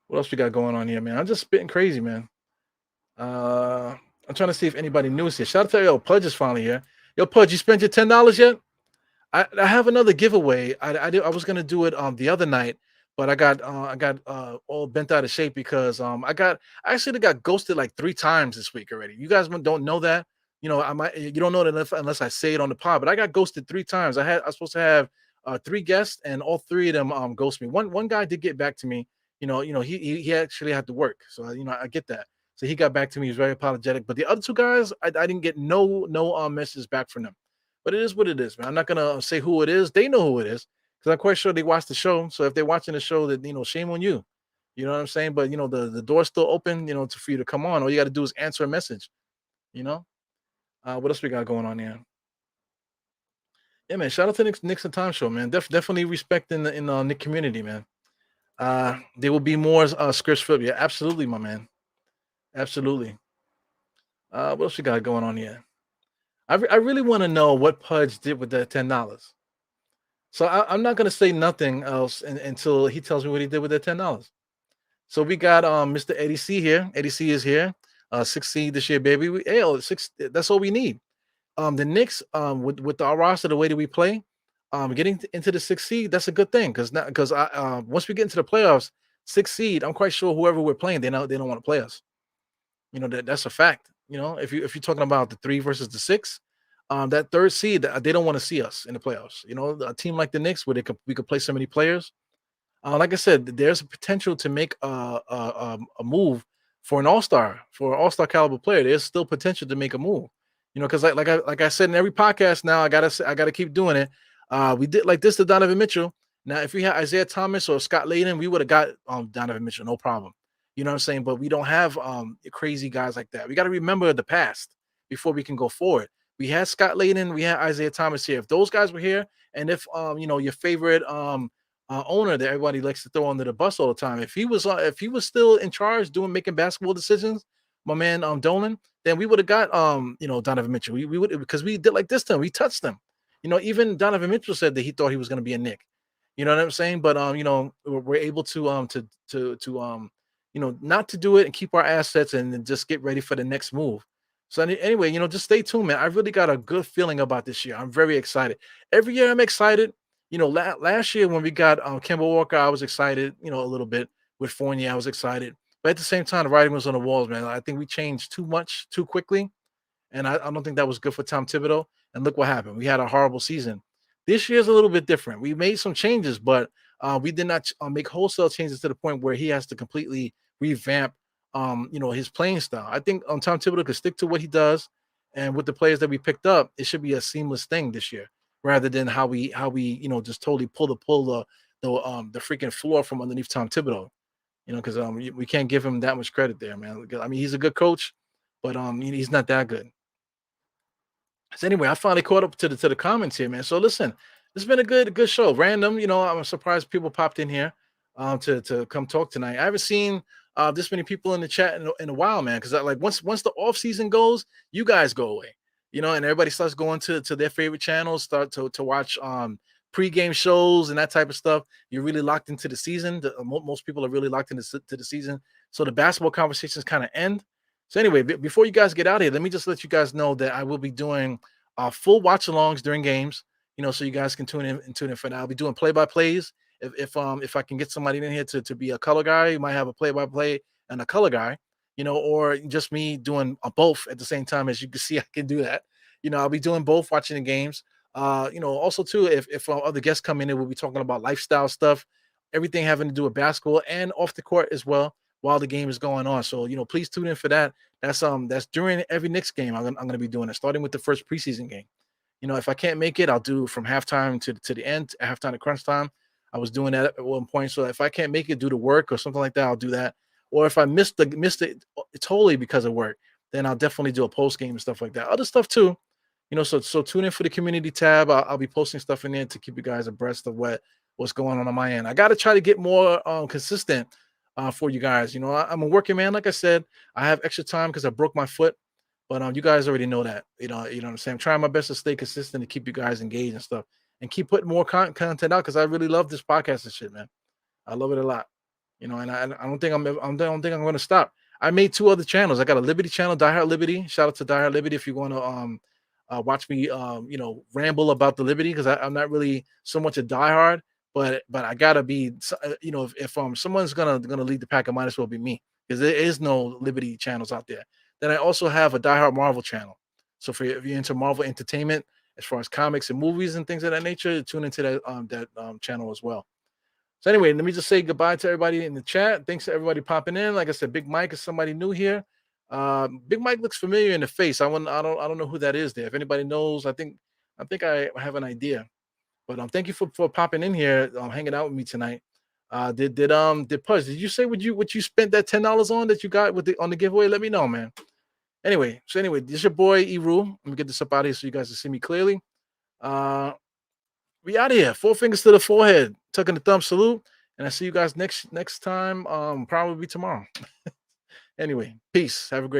what else we got going on here, man? I'm just spitting crazy, man. I'm trying to see if anybody new is here. Shout out to Pudge is finally here. Yo, Pudge, you spent your $10 yet? I have another giveaway. I was gonna do it the other night, but I got all bent out of shape because I actually got ghosted like 3 times this week already. You guys don't know that. You don't know that unless I say it on the pod. But I got ghosted 3 times. I was supposed to have 3 guests, and all 3 of them ghost me. One guy did get back to me. He actually had to work, so I get that. So he got back to me. He was very apologetic. But the other 2 guys, I didn't get no messages back from them. But it is what it is, man. I'm not gonna say who it is. They know who it is because I'm quite sure they watch the show. So if they're watching the show, that shame on you. You know what I'm saying? But the door's still open. For you to come on. All you got to do is answer a message. You know. What else we got going on here? Yeah, man. Shout out to Knicks and Time Show, man. Definitely respect in the Nick community, man. There will be more scripts for you. Yeah, absolutely, my man. Absolutely. What else we got going on here? I really want to know what Pudge did with that $10. So I'm not gonna say nothing else until he tells me what he did with that $10. So we got Mr. Eddie C here. Eddie C is here. 6 seed this year, baby. Six. That's all we need. The Knicks, with our roster, the way that we play, getting into the 6 seed, that's a good thing because once we get into the playoffs, 6 seed, I'm quite sure whoever we're playing, they don't want to play us. That's a fact. If you're talking about the 3 versus the 6, that 3rd seed, they don't want to see us in the playoffs. A team like the Knicks, where we could play so many players. Like I said, there's a potential to make a move for an all-star caliber player. There's still potential to make a move. Because like I said in every podcast now, I gotta keep doing it. We did like this to Donovan Mitchell. Now, if we had Isiah Thomas or Scott Layden, we would have got Donovan Mitchell, no problem. You know what I'm saying? But we don't have crazy guys like that. We got to remember the past before we can go forward. We had Scott Layden, we had Isiah Thomas here. If those guys were here, and if your favorite owner that everybody likes to throw under the bus all the time, if he was still in charge making basketball decisions, my man Dolan, then we would have got Donovan Mitchell. We would, because we did like this to him. We touched him. Even Donovan Mitchell said that he thought he was going to be a Knick. You know what I'm saying? But we're able to not to do it and keep our assets and then just get ready for the next move. So anyway, just stay tuned, man. I really got a good feeling about this year. I'm very excited. Every year I'm excited. Last year when we got Kemba Walker, I was excited, a little bit. With Fournier, I was excited. But at the same time, the writing was on the walls, man. I think we changed too much too quickly. and I don't think that was good for Tom Thibodeau. And look what happened. We had a horrible season. This year's a little bit different. We made some changes, but we did not make wholesale changes to the point where he has to completely revamp, his playing style. I think Tom Thibodeau could stick to what he does, and with the players that we picked up, it should be a seamless thing this year, rather than how we just totally pull the freaking floor from underneath Tom Thibodeau. Because we can't give him that much credit there, man. I mean, he's a good coach, but he's not that good. So anyway, I finally caught up to the comments here, man. So listen, it's been a good show. Random, I'm surprised people popped in here to come talk tonight. I haven't seen this many people in the chat in a while, man. Because like once the off season goes, you guys go away, and everybody starts going to their favorite channels, start to watch pregame shows and that type of stuff. You're really locked into the season. Most people are really locked to the season. So the basketball conversations kind of end. So anyway, before you guys get out of here, let me just let you guys know that I will be doing full watch-alongs during games. So you guys can tune in for that. I'll be doing play-by-plays. If I can get somebody in here to be a color guy, you might have a play-by-play and a color guy, or just me doing both at the same time. As you can see, I can do that. I'll be doing both, watching the games. Also too, if other guests come in, we'll be talking about lifestyle stuff, everything having to do with basketball and off the court as well while the game is going on. So, please tune in for that. That's during every Knicks game. I'm gonna be doing it, starting with the first preseason game. If I can't make it, I'll do from halftime to the end, halftime to crunch time. I was doing that at one point. So if I can't make it due to work or something like that, I'll do that. Or if I missed it totally because of work, then I'll definitely do a post game and stuff like that. Other stuff too. So tune in for the community tab. I'll be posting stuff in there to keep you guys abreast of what's going on my end. I got to try to get more consistent for you guys. I'm a working man. Like I said, I have extra time because I broke my foot, but you guys already know that. You know what I'm saying. I'm trying my best to stay consistent to keep you guys engaged and stuff, and keep putting more content out because I really love this podcast and shit, man. I love it a lot. And I don't think I don't think I'm going to stop. I made two other channels. I got a Liberty channel, Die Hard Liberty. Shout out to Die Hard Liberty if you want to watch me ramble about the Liberty, because I'm not really so much a diehard, but I gotta be, if someone's gonna lead the pack, it might as well be me, because there is no Liberty channels out there. Then I also have a diehard Marvel channel. So if you're into Marvel entertainment as far as comics and movies and things of that nature, tune into that channel as well. So anyway, let me just say goodbye to everybody in the chat. Thanks to everybody popping in. Like I said, Big Mike is somebody new here. Big Mike looks familiar in the face. I don't know who that is there. If anybody knows, I think I have an idea. But thank you for popping in here, hanging out with me tonight. Did Pudge, did you say what you spent that $10 on that you got on the giveaway? Let me know, man. Anyway, this is your boy Eru. Let me get this up out of here so you guys can see me clearly. We out of here. 4 fingers to the forehead, tucking the thumb salute, and I see you guys next time. Probably tomorrow. Anyway, peace. Have a great night.